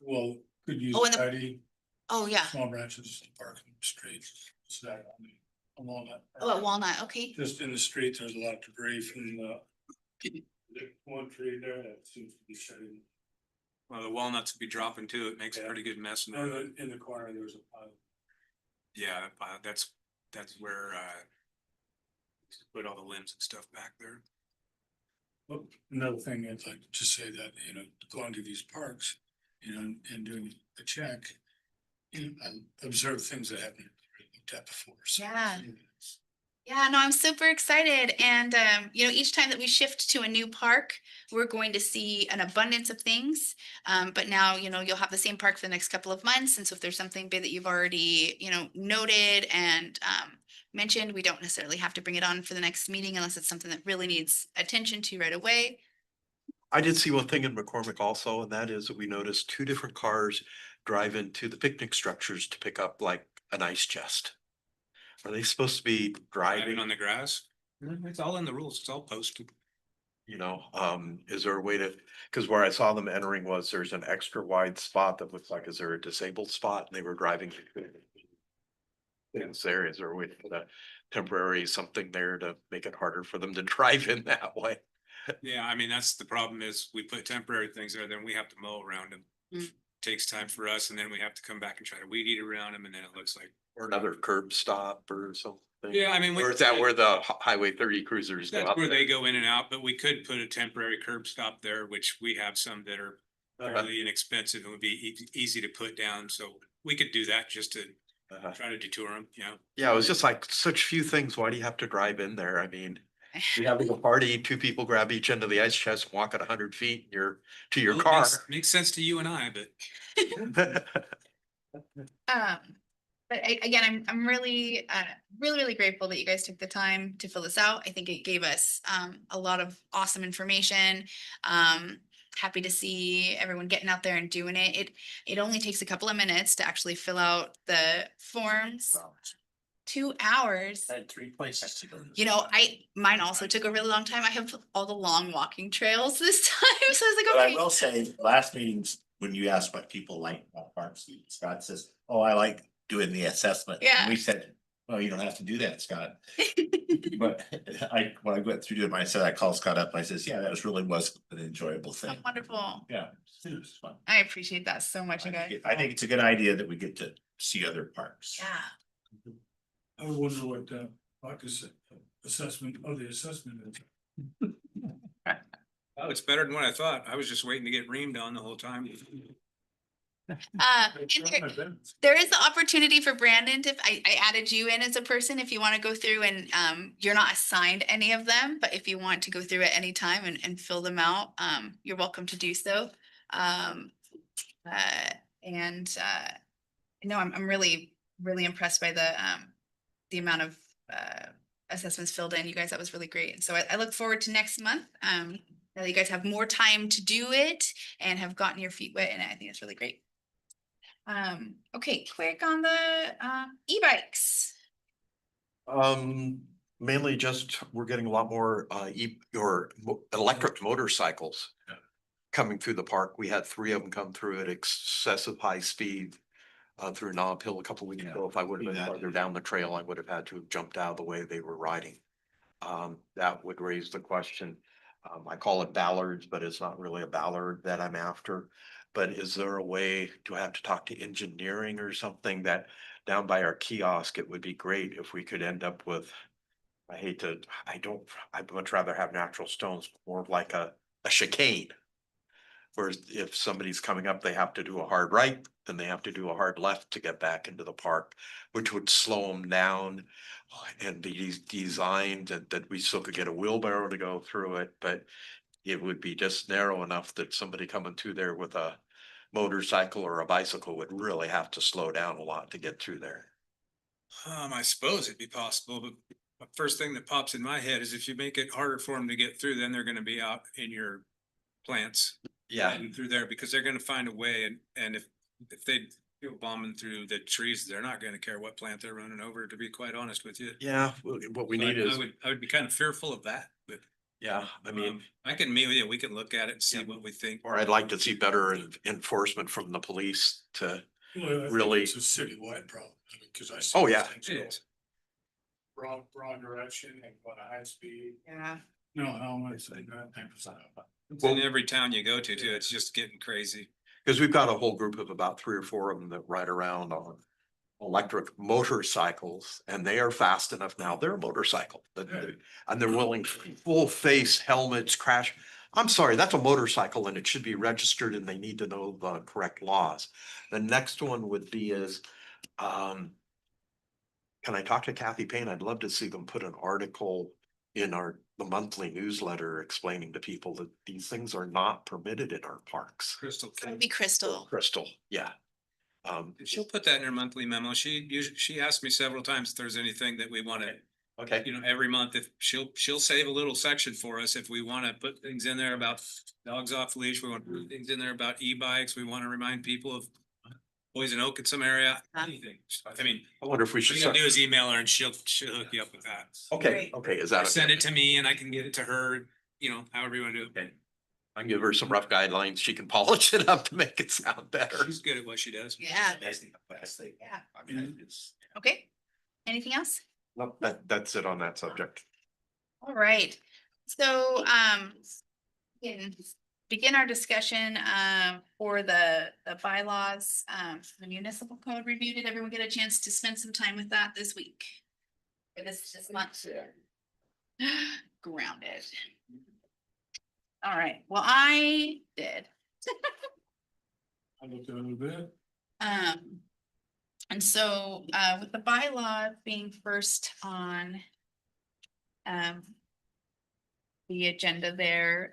Well, could use Oh, and the- tidy, Oh, yeah. small branches, parking streets, that along that. Oh, at Walnut, okay. Just in the street, there's a lot of debris from the one tree there that seems to be shedding Well, the walnuts would be dropping too. It makes a pretty good mess. In the corner, there's a pile. Yeah, that's where, put all the limbs and stuff back there. Well, another thing I'd like to say that, going to these parks, and doing a check. I observe things that I haven't really looked at before. So, Yeah. Yeah, no, I'm super excited. And, each time that we shift to a new park, we're going to see an abundance of things. But now, you'll have the same park for the next couple of months. And so if there's something big that you've already, noted and mentioned, we don't necessarily have to bring it on for the next meeting unless it's something that really needs attention to right away. I did see one thing in McCormick also, and that is that we noticed 2 different cars drive into the picnic structures to pick up like an ice chest. Are they supposed to be Driving driving on the grass. It's all in the rules. It's all posted. is there a way to, because where I saw them entering was there's an extra wide spot that looks like, is there a disabled spot? And they were driving. In this area, is there a way to put a temporary something there to make it harder for them to drive in that way? Yeah, I mean, that's the problem is we put temporary things there, then we have to mow around them. Mm. Takes time for us and then we have to come back and try to weed eat around them and then it looks like. Or another curb stop or something? Yeah, I mean. Or is that where the Highway 30 cruisers go That's up where there? they go in and out, but we could put a temporary curb stop there, which we have some that are fairly inexpensive and would be easy to put down. So we could do that just to try to detour them, Yeah, it was just like such few things. Why do you have to drive in there? I mean, you have a party, 2 people grab each end of the ice chest, walk at 100 feet, and you're to your Well, it car. makes sense to you and I, but. But again, I'm really, really grateful that you guys took the time to fill this out. I think it gave us a lot of awesome information. Happy to see everyone getting out there and doing it. It only takes a couple of minutes to actually fill out the forms. 2 hours. I had 3 places to go. Mine also took a really long time. I have all the long walking trails this time. So I was like, But I okay. will say, last meetings, when you asked what people like about parks, Scott says, oh, I like doing the assessment. And Yeah. we said, well, you don't have to do that, Scott. But when I went through it, I said, I called Scott up, and I says, yeah, that was an enjoyable Oh, thing. wonderful. Yeah, it was fun. I appreciate that so much, you guys. I think it's a good idea that we get to see other parks. Yeah. I wonder what assessment of the assessment is. Oh, it's better than what I thought. I was just waiting to get reamed on the whole time. And there is the opportunity for Brandon to, I added you in as a person if you want to go through and you're not assigned any of them, but if you want to go through at any time and fill them out, you're welcome to do so. No, I'm really impressed by the amount of assessments filled in. You guys, that was really great. And so I look forward to next month. Now that you guys have more time to do it and have gotten your feet wet, and I think it's really great. Okay, quick on the e-bikes. Mainly just, we're getting a lot more electric motorcycles coming through the park. We had 3 of them come through at excessive high speed through Nob Hill a couple weeks ago. If I would have been farther down the trail, I would have had to have jumped out of the way they were riding. That would raise the question. I call it ballards, but it's not really a ballard that I'm after. But is there a way, do I have to talk to engineering or something that down by our kiosk, it would be great if we could end up with, I'd much rather have natural stones, more of like a chicane. Whereas if somebody's coming up, they have to do a hard right, then they have to do a hard left to get back into the park, which would slow them down and be designed that we still could get a wheelbarrow to go through it, but it would be just narrow enough that somebody coming through there with a motorcycle or a bicycle would really have to slow down a lot to get through there. I suppose it'd be possible, but the first thing that pops in my head is if you make it harder for them to get through, then they're gonna be out in your plants. Yeah, Heading through there because they're gonna find a way and if they go bombing through the trees, they're not gonna care what plant they're running over, to be quite honest with you. yeah, what we So need is, I would be kind of fearful of that, but yeah, I mean, I can meet with you, we can look at it and see what we think. or I'd like to see better enforcement from the police to, Really- It's a citywide problem, because I. Oh, yeah. things go It is. Wrong direction and going at high speed. Yeah. No, how am I saying that? It's in every town you go to too. It's just getting crazy. Because we've got a whole group of about 3 or 4 of them that ride around on electric motorcycles, and they are fast enough now. They're a motorcycle, and they're willing full face helmets, crash. I'm sorry, that's a motorcycle and it should be registered and they need to know the correct laws. The next one would be is, can I talk to Kathy Payne? I'd love to see them put an article in the monthly newsletter explaining to people that these things are not permitted in our parks. Crystal. That would be Crystal. Crystal, yeah. She'll put that in her monthly memo. She asked me several times if there's anything that we want to, Okay, every month, if she'll save a little section for us if we want to put things in there about dogs off leash. We want to put things in there about e-bikes. We want to remind people of poison oak in some area, anything. I mean, I wonder if we what should you start. gotta do is email her and she'll hook you up with that. Okay, okay, is that? Send it to me and I can get it to her, however you want to do it. Okay. I can give her some rough guidelines. She can polish it up to make it sound better. She's good at what she does. Yeah, That's the best thing. yeah. I mean, it's. Okay. Anything else? Nope, that's it on that subject. All right. So, we can begin our discussion, for the bylaws, the municipal code review. Did everyone get a chance to spend some time with that this week? Or this month? Grounded. All right, well, I did. I looked at it a bit. And so, with the bylaw being first on the agenda there,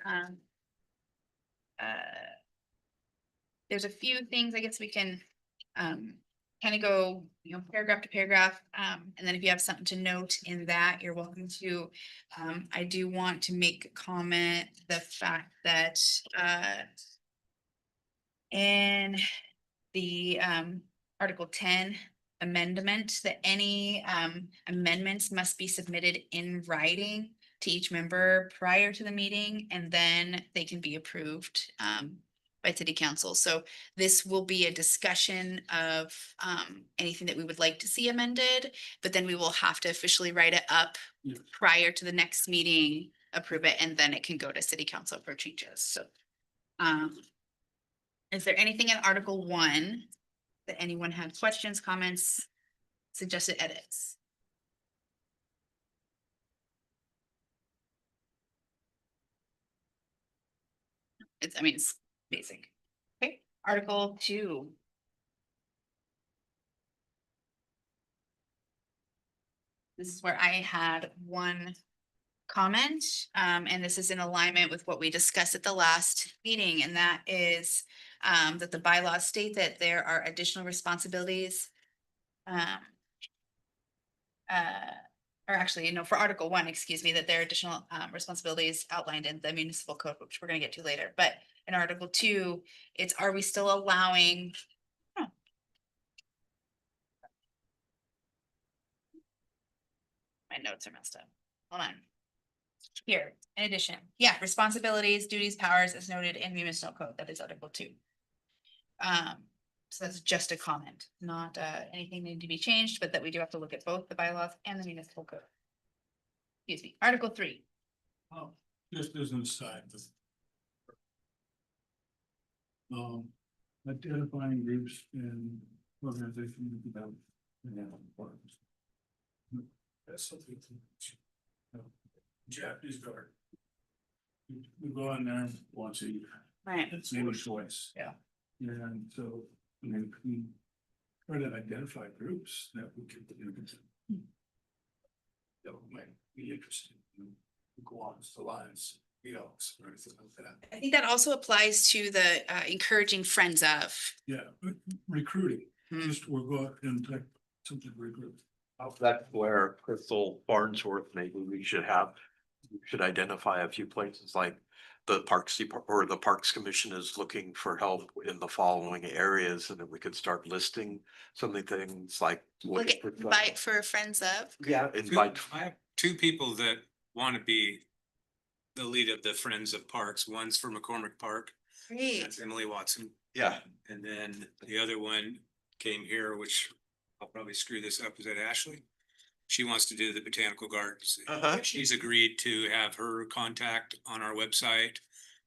there's a few things I guess we can kind of go, paragraph to paragraph. And then if you have something to note in that, you're welcome to. I do want to make a comment, the fact that in the Article 10 amendment, that any amendments must be submitted in writing to each member prior to the meeting, and then they can be approved by city council. So this will be a discussion of anything that we would like to see amended, but then we will have to officially write it up Yeah. prior to the next meeting, approve it, and then it can go to city council for changes. So is there anything in Article 1 that anyone had questions, comments, suggested edits? It's basic. Okay, Article 2. This is where I had one comment, and this is in alignment with what we discussed at the last meeting, and that is that the bylaws state that there are additional responsibilities. Or actually, for Article 1, excuse me, that there are additional responsibilities outlined in the municipal code, which we're gonna get to later, but in Article 2, it's, are we still allowing? My notes are messed up. Hold on. Here, in addition, yeah, responsibilities, duties, powers as noted in municipal code, that is Article 2. So that's just a comment, not anything need to be changed, but that we do have to look at both the bylaws and the municipal code. Excuse me, Article 3. Oh, just as an aside. Identifying groups and organizations about. That's something to. Japanese guard. We go on there once a year. Right. It's English voice. Yeah. And so, we try to identify groups that we could. That might be interested in Kiwanis, Alliance, Elks, or anything like that. I think that also applies to the encouraging friends of. Yeah, recruiting, Hmm. just we'll go out and like something to recruit. That's where Crystal Farnsworth, maybe we should identify a few places like the Parks or the Parks Commission is looking for help in the following areas, and then we could start listing some of the things like. Look at invite for friends of. Yeah, invite. I have two people that want to be the lead of the Friends of Parks. One's for McCormick Park. Great. That's Emily Watson. Yeah, And then the other one came here, which I'll probably screw this up. Is that Ashley? She wants to do the botanical gardens. Uh-huh. She's agreed to have her contact on our website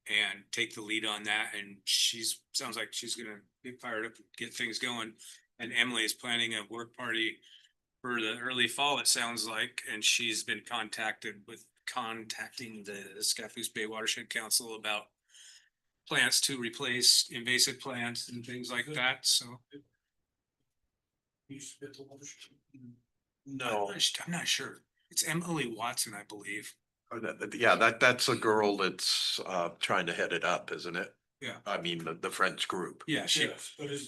and take the lead on that. And sounds like she's gonna get fired up and get things going. And Emily is planning a work party for the early fall, it sounds like, and she's been contacting the Scappoose Bay Watershed Council about plants to replace invasive plants and things like that, so. You spit the watershed. No. I'm not sure. It's Emily Watson, I believe. Oh, yeah, that's a girl that's trying to head it up, isn't it? Yeah. I mean, the French group. Yeah, she, Yes, but did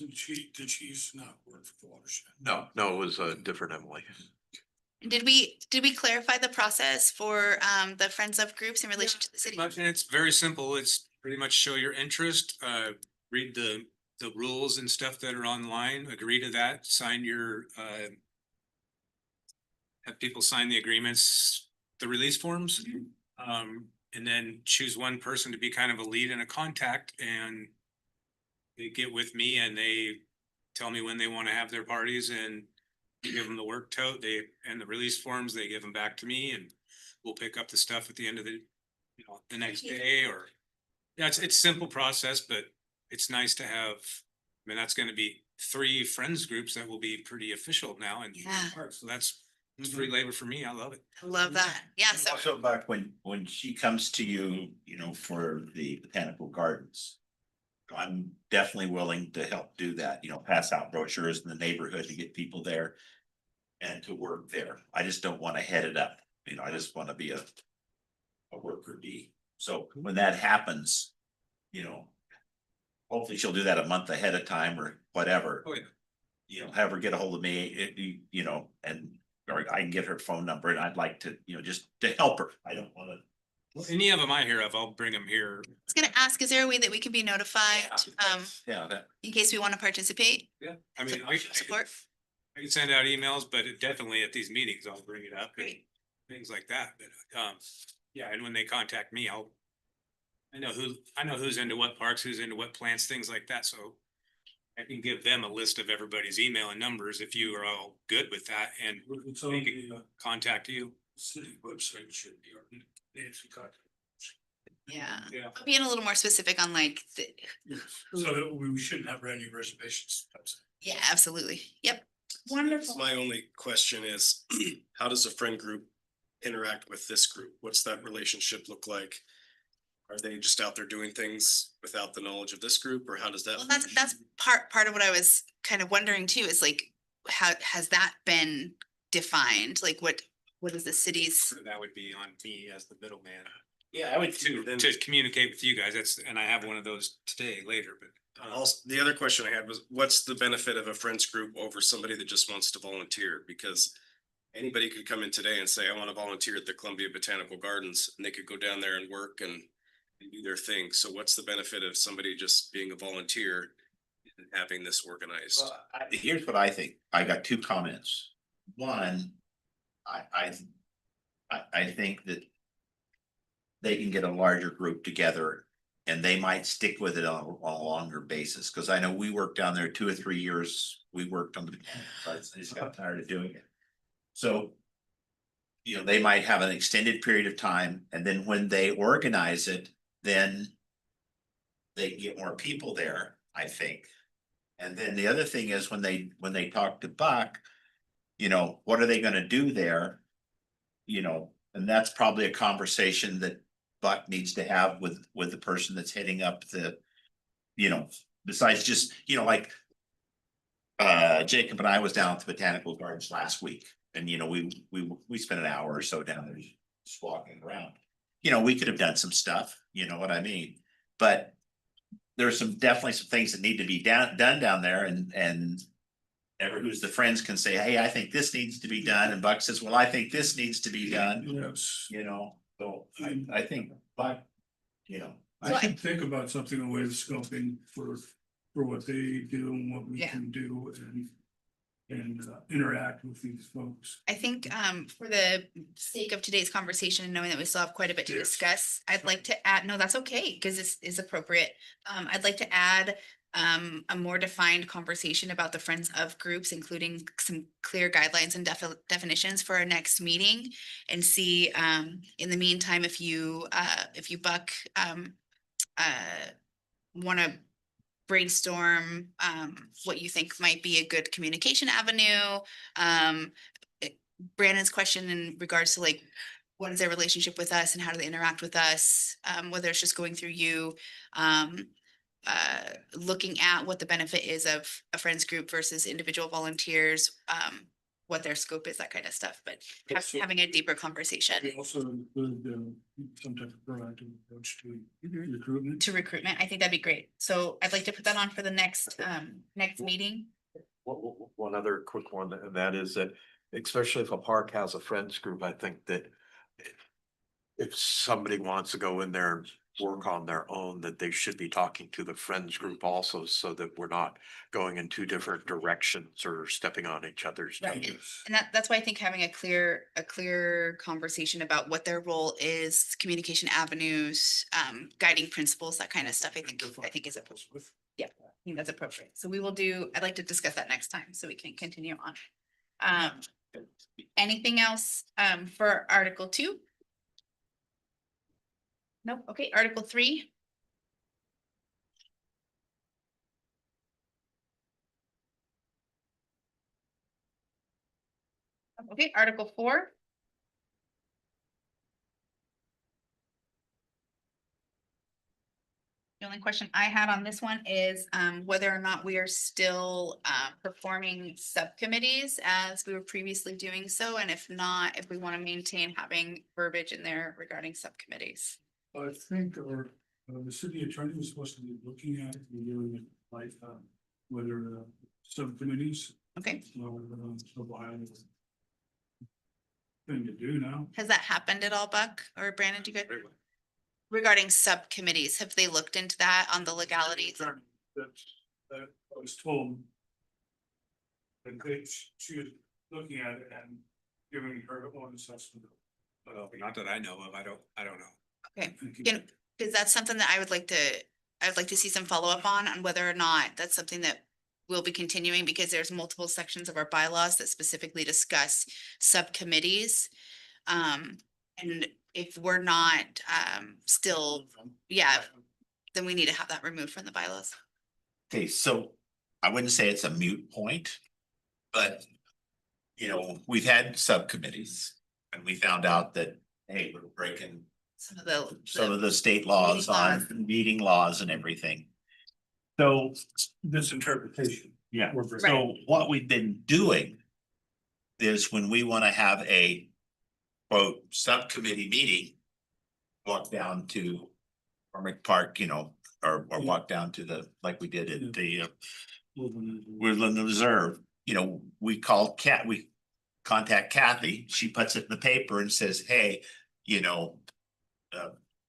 she used to not work for the watershed? No, it was a different Emily. Did we clarify the process for the Friends of groups in relation to the city? and it's very simple. It's pretty much show your interest, read the rules and stuff that are online, agree to that, sign your, have people sign the agreements, the release forms. And then choose one person to be kind of a lead and a contact, and they get with me and they tell me when they want to have their parties, and give them the work tote, and the release forms, they give them back to me, and we'll pick up the stuff at the end of the next day, or. Yeah, it's simple process, but it's nice to have, I mean, that's gonna be 3 friends groups that will be pretty official now, and Yeah. so it's free labor for me. I love it. I love that. Yeah, so Also, Buck, when she comes to you, for the botanical gardens. I'm definitely willing to help do that, pass out brochures in the neighborhood to get people there. And to work there. I just don't want to head it up, I just want to be a worker bee. So when that happens, hopefully she'll do that a month ahead of time or whatever. Oh, yeah. Have her get a hold of me, and or I can get her phone number, and I'd like to, just to help her. I don't wanna. Well, any of them I hear of, I'll bring them here. I was gonna ask, is there a way that we can be notified Yeah, that, in case we want to participate? Yeah, I mean, I Support? can send out emails, but definitely at these meetings, I'll bring it up and Great. things like that. But, yeah, and when they contact me, I know who's into what parks, who's into what plants, things like that, so I can give them a list of everybody's email and numbers if you are all good with that, and It's on they the can contact you. city website, should be, or Nancy contact. Yeah. Yeah. Being a little more specific on like, So that we shouldn't have any reservations. yeah, absolutely. Yep. My only question is, how does a friend group interact with this group? What's that relationship look like? Are they just out there doing things without the knowledge of this group, or how does that? Well, that's part of what I was kind of wondering too, is like, how has that been defined? Like what is the city's? That would be on me as the middleman yeah, I would to communicate with you guys. And I have one of those today later, but. Also, the other question I had was, what's the benefit of a friends group over somebody that just wants to volunteer? Because anybody could come in today and say, I want to volunteer at the Columbia Botanical Gardens, and they could go down there and work and do their thing. So what's the benefit of somebody just being a volunteer and having this organized? Well, here's what I think. I got 2 comments. One, I think that they can get a larger group together and they might stick with it on a longer basis. Cause I know we worked down there 2 or 3 years. We worked on the, I just got tired of doing it. So, they might have an extended period of time, and then when they organize it, then they get more people there, I think. And then the other thing is when they talk to Buck, what are they gonna do there? And that's probably a conversation that Buck needs to have with the person that's heading up the, besides just, like. Jacob and I was down at the Botanical Gardens last week, and we spent an hour or so down there just walking around. We could have done some stuff, you know what I mean? But there's definitely some things that need to be done down there, and who's the friends can say, hey, I think this needs to be done, and Buck says, well, I think this needs to be done, Yes. so I think, Buck, I should think about something, a way of scoping for what they do and what we Yeah. can do and interact with these folks. I think for the sake of today's conversation, and knowing that we still have quite a bit to Yes. discuss, I'd like to add, no, that's okay, because this is appropriate. I'd like to add a more defined conversation about the friends of groups, including some clear guidelines and definitions for our next meeting. And see, in the meantime, if you Buck, want to brainstorm, what you think might be a good communication avenue. Brandon's question in regards to like, what is their relationship with us and how do they interact with us? Whether it's just going through you, looking at what the benefit is of a friends group versus individual volunteers, what their scope is, that kind of stuff, but So- having a deeper conversation We also include some type of proactive approach to Mhm. recruitment. to recruitment. I think that'd be great. So I'd like to put that on for the next meeting. One other quick one, and that is that especially if a park has a friends group, I think that if somebody wants to go in there and work on their own, that they should be talking to the friends group also, so that we're not going in two different directions or stepping on each other's Right. toes. And that's why I think having a clear conversation about what their role is, communication avenues, guiding principles, that kind of stuff, I think is appropriate. Yeah, I think that's appropriate. So I'd like to discuss that next time so we can continue on. Anything else, for Article 2? Nope. Okay, Article 3. Okay, Article 4. The only question I had on this one is whether or not we are still performing subcommittees as we were previously doing so, and if not, if we want to maintain having verbiage in there regarding subcommittees. I think the city attorney was supposed to be looking at it, reviewing it, like, whether subcommittees. Okay, So viable thing to do now. has that happened at all, Buck or Brandon? Do you guys? Regarding subcommittees, have they looked into that on the legalities? That's, I was told. That she was looking at it and giving her own assessment. Not that I know of. I don't know. Okay, Thinking- because that's something that I would like to see some follow-up on whether or not that's something that will be continuing, because there's multiple sections of our bylaws that specifically discuss subcommittees. And if we're not, still, yeah, then we need to have that removed from the bylaws. Okay, so I wouldn't say it's a moot point, but you know, we've had subcommittees and we found out that, hey, we're breaking Some of the. some of the state laws on meeting laws and everything. So, This interpretation. yeah, We're- so what we've been doing is when we want to have a quote subcommittee meeting, walk down to Armick Park, you know, or walk down to the, like we did at the Woodland Reserve, you know, we contact Kathy, she puts it in the paper and says, hey, you know,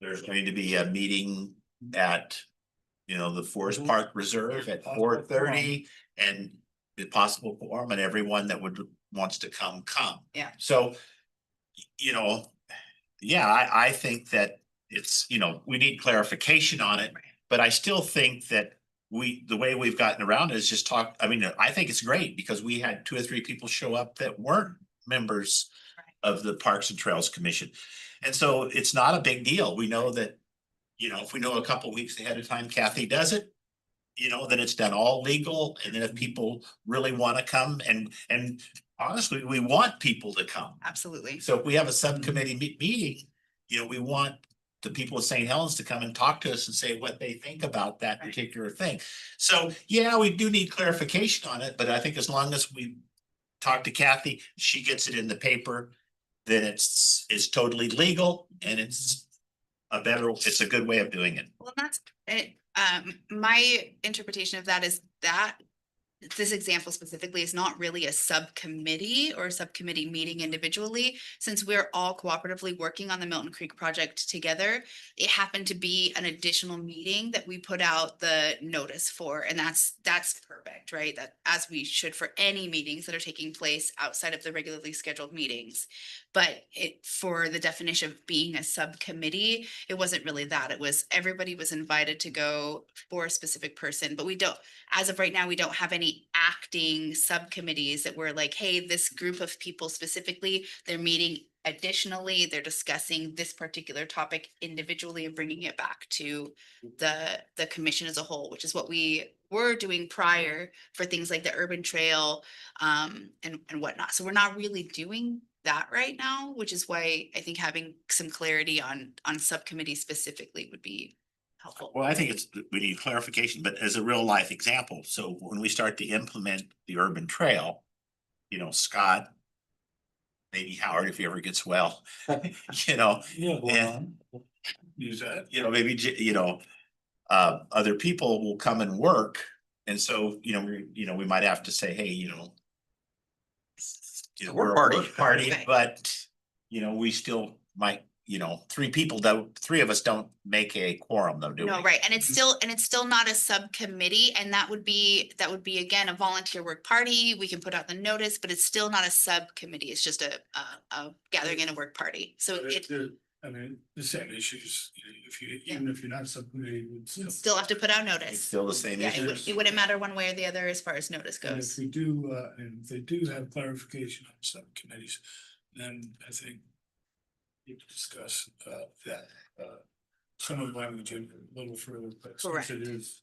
there's going to be a meeting at, you know, the Forest Park Reserve at 4:30 and the possible quorum, and everyone that wants to come. Yeah. So, you know, yeah, I think that it's, you know, we need clarification on it, Right. but I still think that the way we've gotten around it is just talk, I mean, I think it's great because we had 2 or 3 people show up that weren't members Right. of the Parks and Trails Commission. And so it's not a big deal. We know that, you know, if we know a couple weeks ahead of time, Kathy does it, you know, then it's done all legal. And then if people really want to come and honestly, we want people to come. Absolutely. So if we have a subcommittee meeting, you know, we want the people of St. Helens to come and talk to us and say what they think about that Right. particular thing. So, yeah, we do need clarification on it, but I think as long as we talk to Kathy, she gets it in the paper, then it's totally legal and it's a good way of doing it. Well, that's it. My interpretation of that is that this example specifically is not really a subcommittee or a subcommittee meeting individually, since we're all cooperatively working on the Milton Creek project together. It happened to be an additional meeting that we put out the notice for, and that's perfect, right? That as we should for any meetings that are taking place outside of the regularly scheduled meetings. But for the definition of being a subcommittee, it wasn't really that. It was, everybody was invited to go for a specific person, but we don't, as of right now, we don't have any acting subcommittees that were like, hey, this group of people specifically, they're meeting additionally, they're discussing this particular topic individually and bringing it back to the commission as a whole, which is what we were doing prior for things like the urban trail and whatnot. So we're not really doing that right now, which is why I think having some clarity on subcommittees specifically would be helpful. Well, I think we need clarification, but as a real life example, so when we start to implement the urban trail, you know, Scott, maybe Howard, if he ever gets well, you know, Yeah. and, Use that. you know, maybe, other people will come and work. And so, we might have to say, hey, we're a work party, Right. but, we still might, three of us don't make a quorum though, do we? No, right, and it's still not a subcommittee, and that would be again, a volunteer work party. We can put out the notice, but it's still not a subcommittee. It's just a gathering in a work party. So But it I mean, the same issues, even if you're not subcommittee, you would you'd still have to put out It's notice. still the same Yeah, issues. it wouldn't matter one way or the other as far as notice And goes. if we do, and if they do have clarification on subcommittees, then I think we need to discuss that some of the language a little further, but Correct. since it is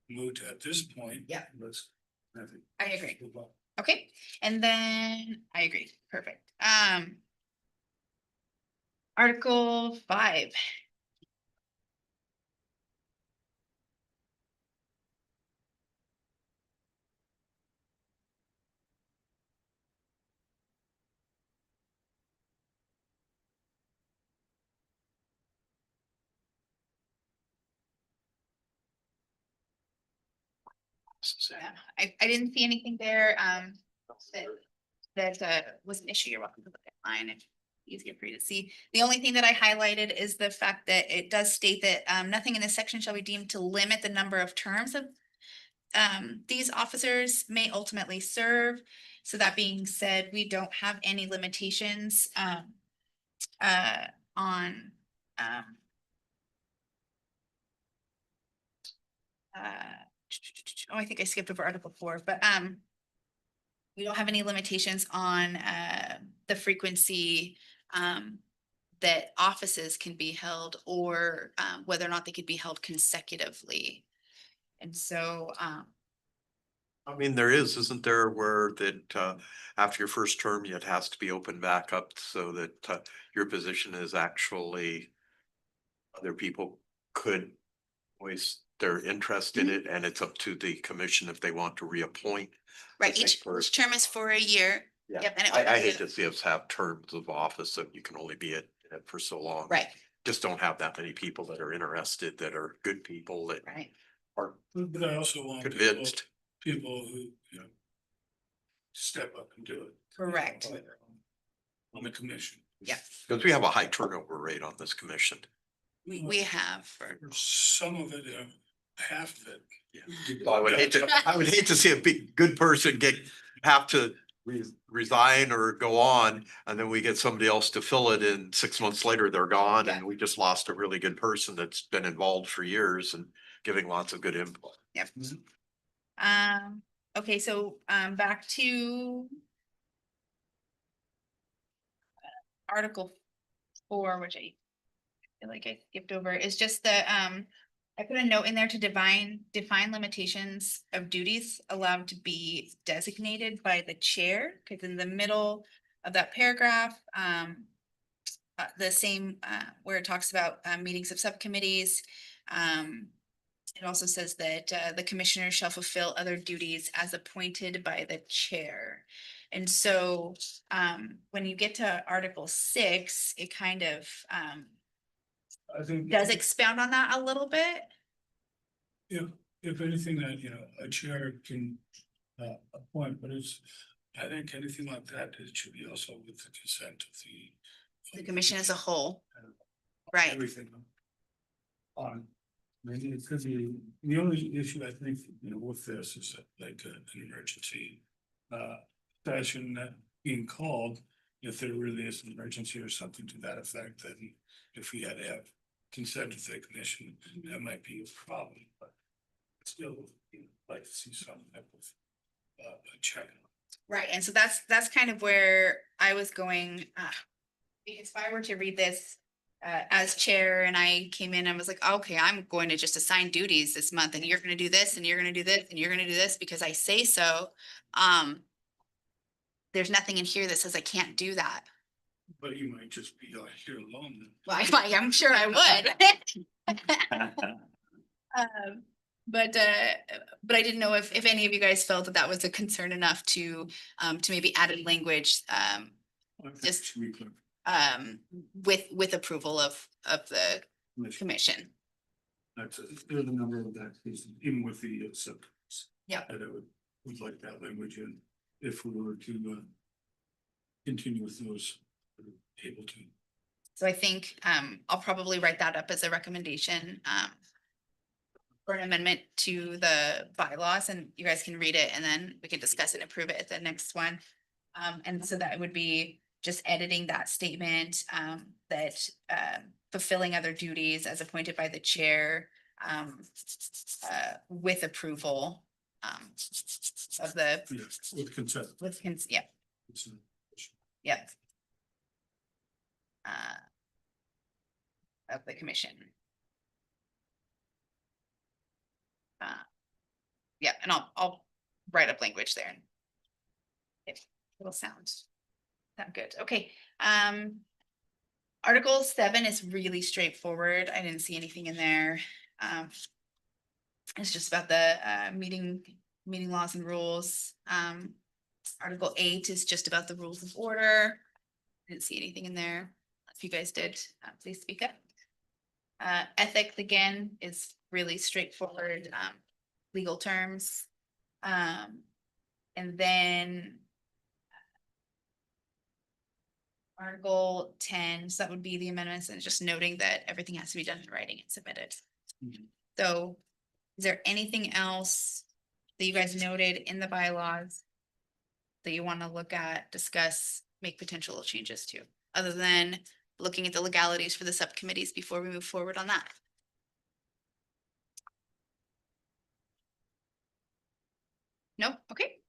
moot at this point. Yeah. Let's, I think. I agree. move on. Okay, and then I agree. Perfect. Article 5. Yeah, I didn't see anything there, that was an issue. You're welcome to look at mine. It's easier for you to see. The only thing that I highlighted is the fact that it does state that, nothing in this section shall be deemed to limit the number of terms of these officers may ultimately serve. So that being said, we don't have any limitations, on, I think I skipped over Article 4, but, we don't have any limitations on, the frequency, that offices can be held or, whether or not they could be held consecutively. And so, I mean, there isn't there where that after your first term, it has to be opened back up so that your position is actually other people could voice their interest in it, and it's up to the commission if they want to reappoint. right, same each person. term is for a year. Yeah, Yep, and it I opens hate it- to see us have terms of office so you can only be in it for so long. Right, Just don't have that many people that are interested, that are good people that right. are But I also want convinced. people who, step up and do it. Correct. On the commission. Yeah. Because we have a high turnover rate on this commission. We have for, For some of it, half of it. So I would hate to see a big, good person have to resign or go on, and then we get somebody else to fill it, and 6 months later, they're gone, and we just lost a really good person that's been involved for years and giving lots of good input. yep. Okay, so, back to Article 4, which I feel like I skipped over, is just the, I put a note in there to define limitations of duties allowed to be designated by the chair, because in the middle of that paragraph, the same, where it talks about, meetings of subcommittees, it also says that, the commissioner shall fulfill other duties as appointed by the chair. And so, when you get to Article 6, it kind of, I think. does expound on that a little bit. If anything that, a chair can appoint, but I think anything like that, it should be also with the consent of The commission as a whole, right? everything. On, maybe it could be, the only issue I think, with this is that like an emergency session that being called, if there really is an emergency or something to that effect, then if we had to have consent of the commission, that might be a problem, but still, you know, like to see some type of a check. Right, and so that's kind of where I was going, if I were to read this. As chair and I came in, I was like, okay, I'm going to just assign duties this month and you're gonna do this and you're gonna do this and you're gonna do this because I say so. There's nothing in here that says I can't do that. But you might just be like here alone. Then. Well, I'm sure I would. But I didn't know if any of you guys felt that that was a concern enough to maybe add in language, I think Just- it should be clear. with approval of the Commission. commission. That's there's a number of that, even with the subcommittees. Yeah. That I would like that language in if we were to continue with those, able to. So I think I'll probably write that up as a recommendation for an amendment to the bylaws, and you guys can read it and then we can discuss and approve it at the next one. And so that would be just editing that statement that fulfilling other duties as appointed by the chair with approval of the, Yeah, with consent. yeah, Consent. yeah. Of the commission. Yeah, and I'll write up language there. It'll sound good. Okay, Article 7 is really straightforward. I didn't see anything in there. It's just about the meeting laws and rules. Article 8 is just about the rules of order. Didn't see anything in there. If you guys did, please speak up. Ethics again is really straightforward, legal terms. And then Article 10, so that would be the amendments and just noting that everything has to be done in writing and submitted. Mhm. So is there anything else that you guys noted in the bylaws that you want to look at, discuss, make potential changes to, other than looking at the legalities for the subcommittees before we move forward on that? Nope, okay.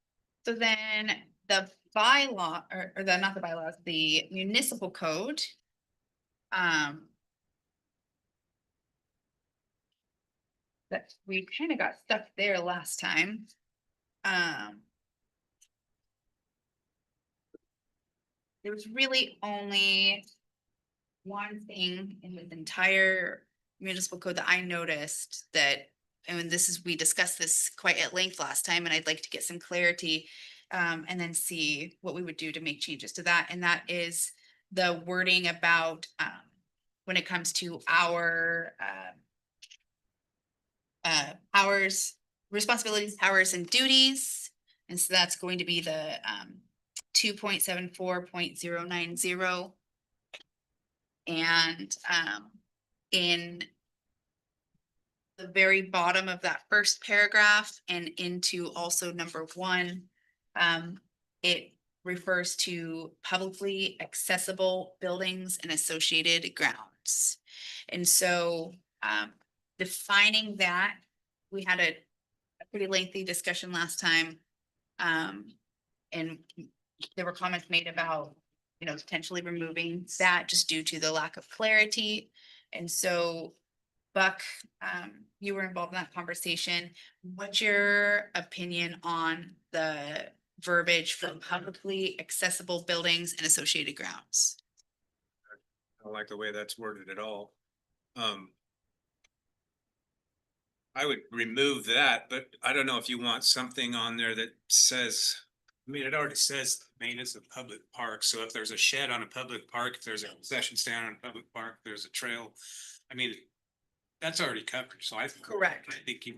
So then the bylaw, or the, not the bylaws, the municipal code. That we kind of got stuck there last time. There was really only one thing in the entire municipal code that I noticed that, and this is, we discussed this quite at length last time, and I'd like to get some clarity. And then see what we would do to make changes to that, and that is the wording about when it comes to our powers, responsibilities, powers, and duties. And so that's going to be the 2.74.090. And in the very bottom of that first paragraph and into also number 1, it refers to publicly accessible buildings and associated grounds. And so defining that, we had a pretty lengthy discussion last time. And there were comments made about, you know, potentially removing that just due to the lack of clarity. And so Buck, you were involved in that conversation. What's your opinion on the verbiage for publicly accessible buildings and associated grounds? I don't like the way that's worded at all. I would remove that, but I don't know if you want something on there that says, I mean, it already says maintenance of public parks. So if there's a shed on a public park, if there's a concession stand on a public park, there's a trail. I mean, that's already covered. So I think. Correct. I think you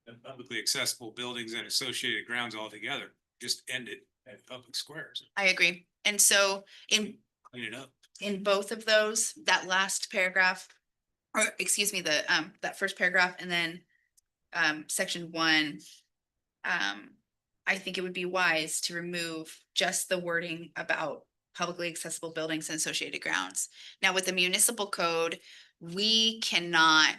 the publicly accessible buildings and associated grounds altogether, just end it at public squares, I agree. And so clean it up. in both of those, that last paragraph, or excuse me, the that first paragraph, and then section 1, I think it would be wise to remove just the wording about publicly accessible buildings and associated grounds. Now, with the municipal code, we cannot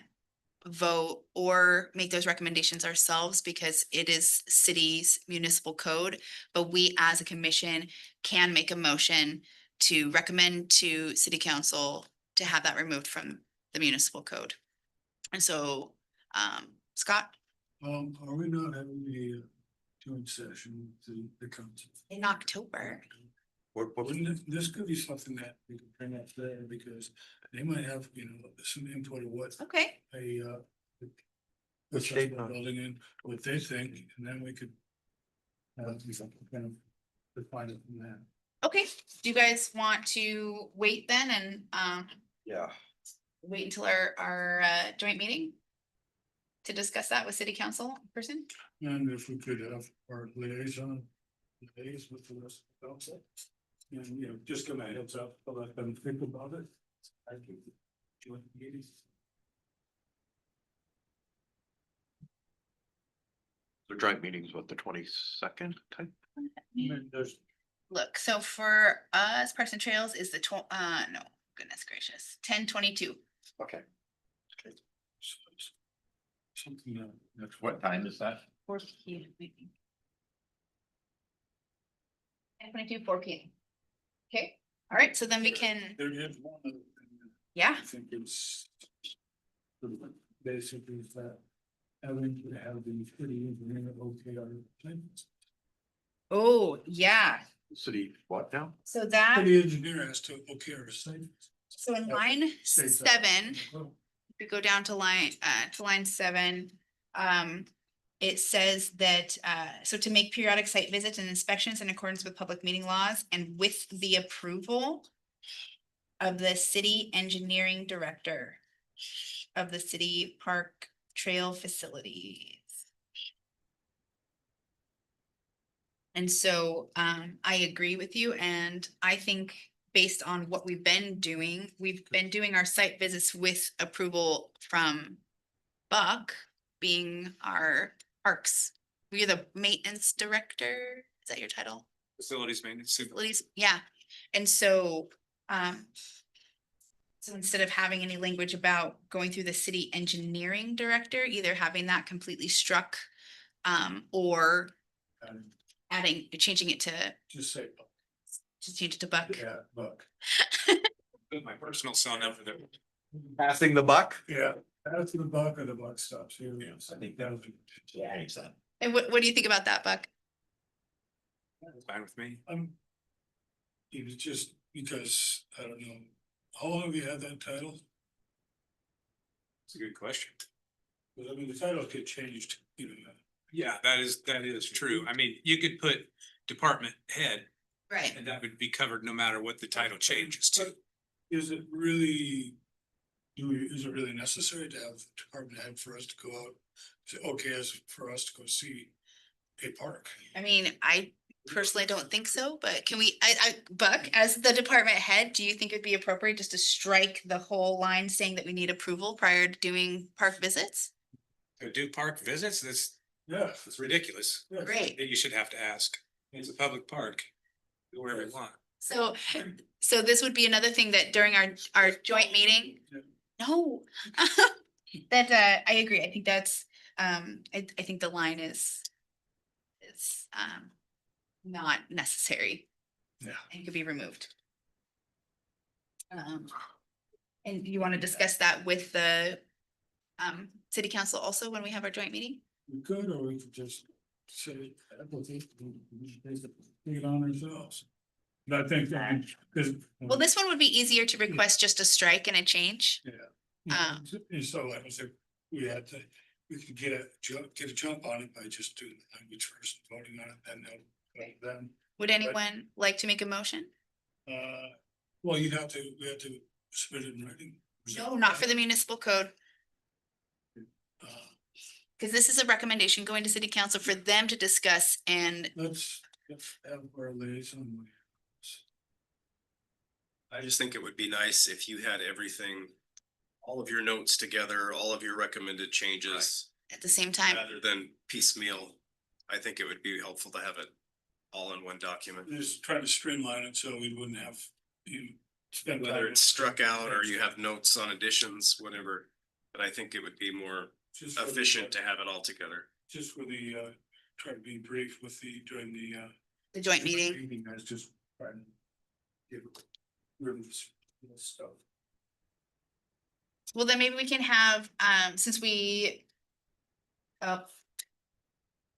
vote or make those recommendations ourselves because it is city's municipal code. But we, as a commission, can make a motion to recommend to city council to have that removed from the municipal code. And so, Scott, Are we not having a joint session with the council? in October, This could be something that we can bring up there because they might have, some input of what okay, Which date? building in, what they think, and then we could kind of define it from that. okay. Do you guys want to wait then and, Yeah. wait until our joint meeting to discuss that with city council in person? And if we could have our liaison with the rest of the council. And, just give me a heads up, to let them think about it. I can join the meeting. The joint meetings, what, the 22nd type? And there's Look, so for us, Parks and Trails is the no, goodness gracious, 10/22. Okay. something that's What time is that? 4 p.m. maybe. 10/22, 4 p.m. Okay, all right, so then we can, There is one other thing. yeah, I think it's basically is that having to have the city engineer okay our plans. oh, yeah, City, what now? so that, City engineer has to okay our site. so in line States that. 7, if we go down to line 7, it says that, so to make periodic site visits and inspections in accordance with public meeting laws and with the approval of the city engineering director of the city park trail facilities. And so, I agree with you, and I think based on what we've been doing our site visits with approval from Buck being our parks. We're the maintenance director. Is that your title? Facilities maintenance. Facilities, yeah. And so, so instead of having any language about going through the city engineering director, either having that completely struck, or changing it to, Just say, just change it to Buck. yeah, look, Put my personal cell number there. Passing the buck? yeah, that's the buck or the buck stops here. Yes, I think that would be. Makes sense. And what do you think about that, Buck? Fine with me. It was just because, I don't know, how long have you had that title? It's a good question. Because I mean, the titles get changed, Yeah, that is true. I mean, you could put department head Right. and that would be covered no matter what the title changes to. Is it really? Is it really necessary to have the department head for us to go out? Say, okay, as for us to go see a park? I mean, I personally don't think so, but can we, Buck, as the department head, do you think it'd be appropriate just to strike the whole line saying that we need approval prior to doing park visits? To do park visits, that's Yeah. ridiculous. Yeah. Great. That you should have to ask. It's a public park. Do whatever you want. So, so this would be another thing that during our joint meeting, no. That, I agree. I think that's, I think the line is not necessary. Yeah. It could be removed. And you want to discuss that with the city council also when we have our joint meeting? We could, or we could just say, take it on ourselves. But I think, because. Well, this one would be easier to request just a strike and a change. Yeah. And so I was like, we could get a jump on it by just doing the language first, voting on it, and then, Would anyone like to make a motion? well, we have to submit it in writing. No, not for the municipal code, because this is a recommendation going to city council for them to discuss and Let's have our liaison. I just think it would be nice if you had everything, all of your notes together, all of your recommended changes, at the same time. rather than piecemeal. I think it would be helpful to have it all in one document. Just trying to streamline it so we wouldn't have you spend. Whether it's struck out or you have notes on additions, whatever, but I think it would be more Just for the- efficient to have it all together. Just for the, try to be brief with during The joint meeting. I was just trying to get rid of this stuff. Well, then maybe we can have, since we.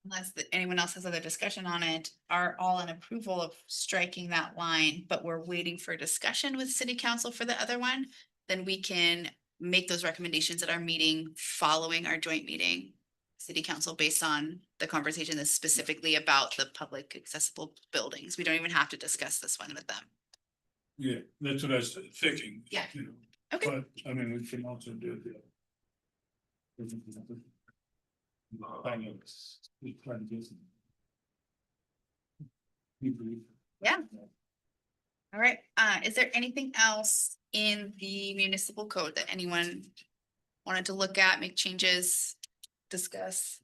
Unless anyone else has other discussion on it, are all in approval of striking that line, but we're waiting for discussion with city council for the other one. Then we can make those recommendations at our meeting following our joint meeting. City council based on the conversation that's specifically about the public accessible buildings. We don't even have to discuss this one with them. Yeah, that's what I was thinking. Yeah. You know, Okay. but I mean, we can also do the. Yeah. All right, is there anything else in the municipal code that anyone wanted to look at, make changes, discuss?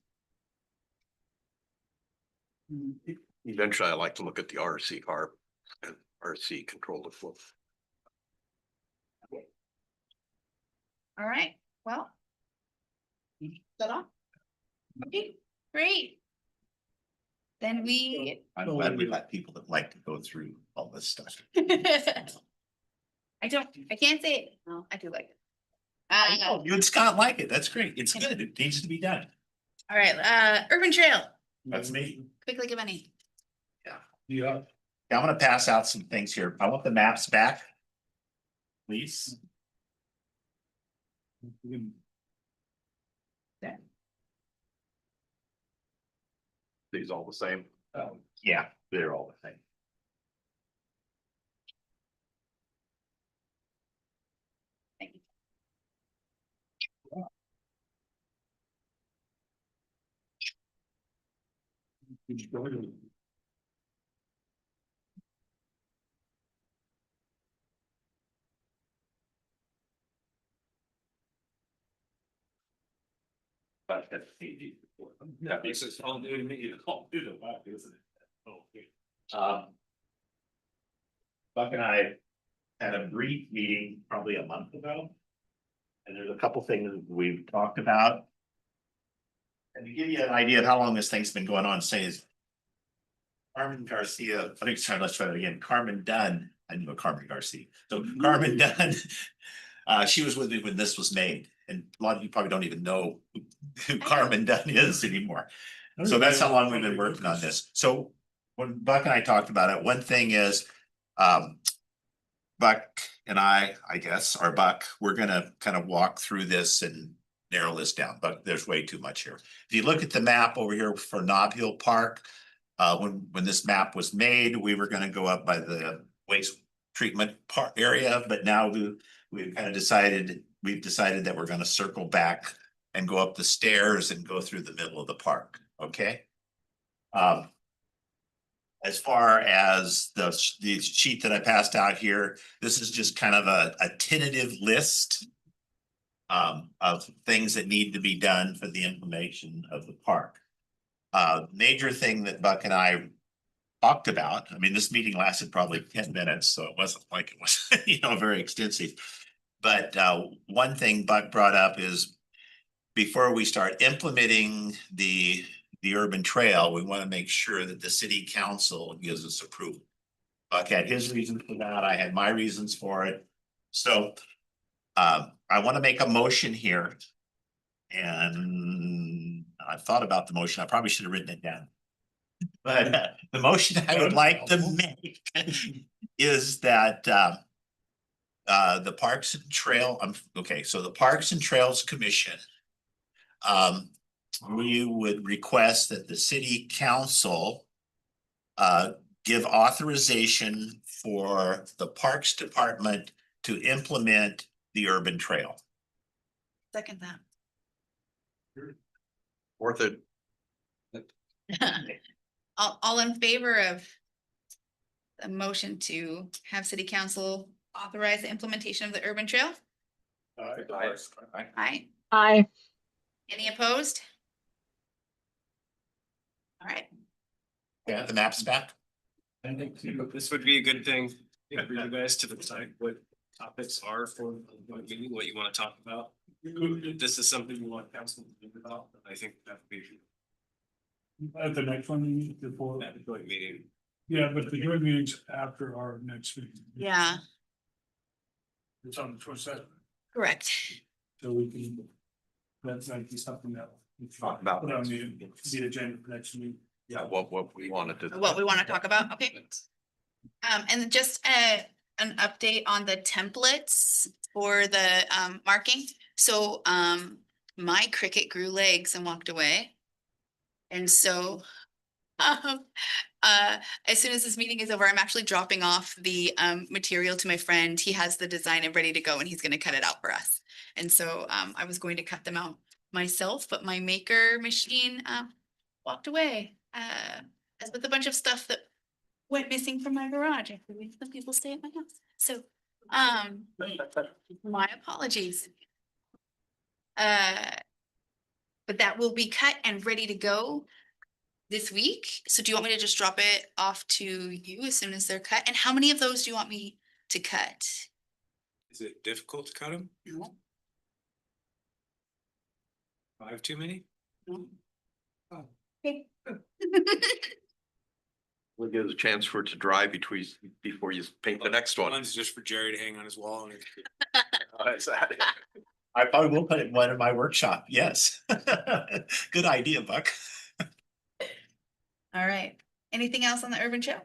Eventually, I like to look at the RC harp and RC control of flow. All right, well. That all? Okay, great. Then we. I'm glad we let people that like to go through all this stuff. I can't say it. No, I do like it. You and Scott like it. That's great. It's good. It needs to be done. All right, urban trail, That's me. quickly give any. Yeah. I'm gonna pass out some things here. I want the maps back. Please. These all the same. Yeah, they're all the same. Thank you. But that's easy. Yeah, this is all new to me. It's all new to Buck, isn't it? Okay. Buck and I had a brief meeting probably a month ago. And there's a couple things we've talked about. And to give you an idea of how long this thing's been going on, say is. Carmen Garcia, I think let's try that again. Carmen Dunn, I knew a Carmen Garcia. So Carmen Dunn, she was with me when this was made. And a lot of you probably don't even know who Carmen Dunn is anymore. So that's how long we've been working on this. So when Buck and I talked about it, one thing is, Buck and I guess, or Buck, we're gonna kind of walk through this and narrow this down, but there's way too much here. If you look at the map over here for Nob Hill Park, when this map was made, we were gonna go up by the waste treatment part area, but now we've kind of decided, that we're gonna circle back and go up the stairs and go through the middle of the park, okay? As far as the sheet that I passed out here, this is just kind of a tentative list of things that need to be done for the implementation of the park. Major thing that Buck and I talked about, I mean, this meeting lasted probably 10 minutes, so it wasn't like it was, very extensive. But one thing Buck brought up is before we start implementing the urban trail, we want to make sure that the city council gives us approval. Buck had his reasons for that. I had my reasons for it. So I want to make a motion here. And I've thought about the motion. I probably should have written it down. But the motion I would like to make is that the Parks and Trail, so the Parks and Trails Commission. We would request that the city council give authorization for the Parks Department to implement the urban trail. Second that. Worth it. All in favor of the motion to have city council authorize the implementation of the urban trail? Aye. Aye. Any opposed? All right, Yeah, the maps back. I think this would be a good thing for you guys to decide what topics are for the meeting, what you want to talk about. If this is something you want council to think about, I think that would be At the next one, before, a joint meeting. yeah, but the joint meeting's after our next meeting. Yeah, It's on the 27th, correct. so we can. That's like something that. we can Talk about Put on next the agenda for next meeting. Yeah, what we wanted to. What we want to talk about, okay. And just an update on the templates for the marking. So my cricket grew legs and walked away. And so as soon as this meeting is over, I'm actually dropping off the material to my friend. He has the design and ready to go and he's gonna cut it out for us. And so I was going to cut them out myself, but my maker machine walked away as with a bunch of stuff that went missing from my garage after we let people stay at my house. So my apologies. But that will be cut and ready to go this week. So do you want me to just drop it off to you as soon as they're cut? And how many of those do you want me to cut? Is it difficult to cut them? No. 5 too many? Okay. We'll give a chance for it to dry before you paint the next one. One's just for Jerry to hang on his wall. And I probably will put it in one in my workshop, yes. Good idea, Buck. All right. Anything else on the urban show?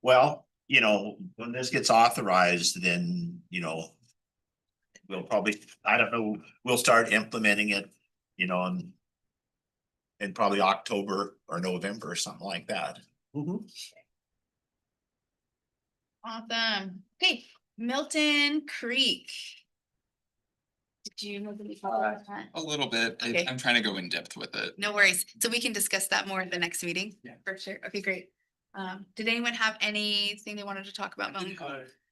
Well, you know, when this gets authorized, then, you know. We'll probably, I don't know, we'll start implementing it, you know, in probably October or November or something like that. Awesome. Okay, Milton Creek. Did you know that we talked about that? A little bit. Okay. I'm trying to go in depth with it. No worries. So we can discuss that more at the next meeting. Yeah. For sure. Okay, great. Did anyone have anything they wanted to talk about Milton?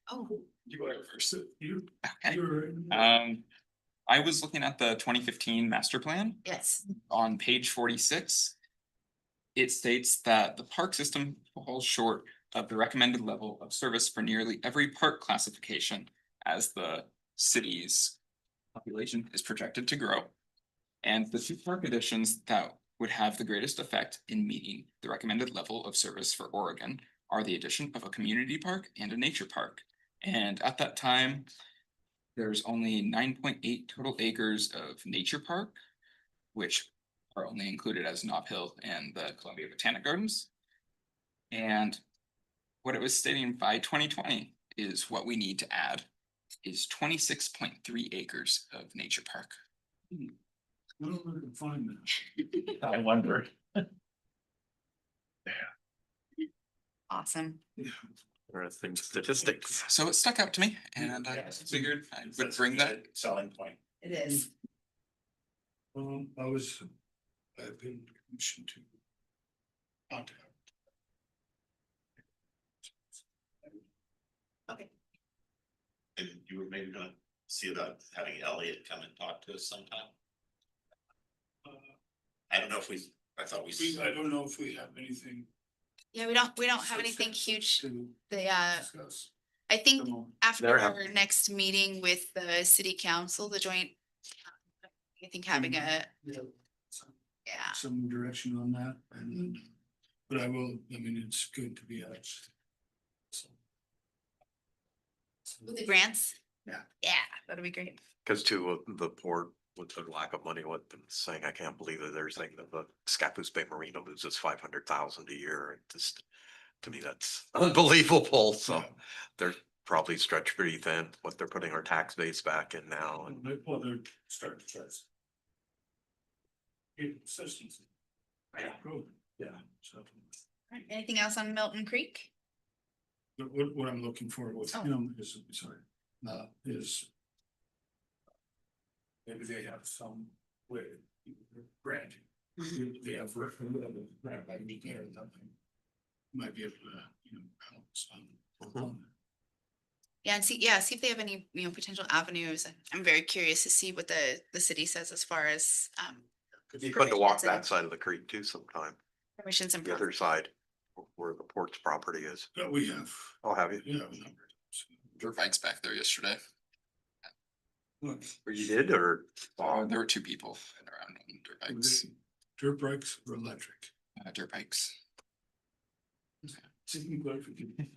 Oh, You go first. You, Okay. you're. I was looking at the 2015 master plan. yes. On page 46. It states that the park system falls short of the recommended level of service for nearly every park classification as the city's population is projected to grow. And the two park additions that would have the greatest effect in meeting the recommended level of service for Oregon are the addition of a community park and a nature park. And at that time, there's only 9.8 total acres of nature park, which are only included as Nob Hill and the Columbia Botanic Gardens. And what it was stating by 2020 is what we need to add is 26.3 acres of nature park. I don't know if I can find that. I wonder. Awesome. Interesting statistics. So it stuck out to me and I Yes. figured I would bring that. Selling point. It is. I've been commissioned to. Contact. Okay. And you were maybe gonna see about having Elliot come and talk to us sometime. I don't know if I thought I don't know if we have anything. Yeah, we don't have anything huge. To The discuss. I at think the moment. after They're our next meeting with the city council, the joint. I think having a, Yeah, yeah, some direction on that and, but I mean, it's good to be out. So. with the grants. Yeah. Yeah, that'd be great. Cause too, the port with the lack of money, what they're saying, I can't believe that they're saying that the Scappoose Bay Marina loses 500,000 a year. It just, to me, that's unbelievable. So Yeah. they're probably stretched pretty thin, what they're putting our tax base back in now. And Well, they're starting to try. Consistency. Yeah. Yeah, so. Alright, anything else on Milton Creek? What I'm looking for with Oh. him is, sorry, is. Maybe they have some way, grant. They have grant by me there or something. Might be able to, help some. Yeah, and see if they have any, potential avenues. I'm very curious to see what the city says as far as it'd be fun to walk that side of the creek too sometime. Permissions and. the other side where the port's property is. That we have, Oh, have you? yeah. There were bikes back there yesterday. Look, Or you did, or? There were two people around on dirt bikes, dirt bikes or electric? dirt bikes. Seeking clarification.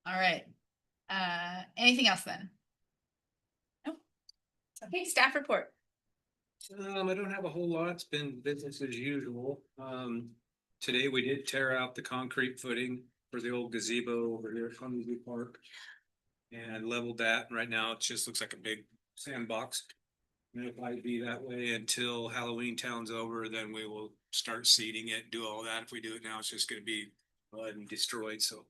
All right. Anything else then? No. Okay, staff report. I don't have a whole lot. It's been business as usual. Today we did tear out the concrete footing for the old gazebo over here at Columbia Park. And leveled that. Right now it just looks like a big sandbox. And it'll probably be that way until Halloween Town's over, then we will start seeding it, do all that. If we do it now, it's just gonna be mud and destroyed, so.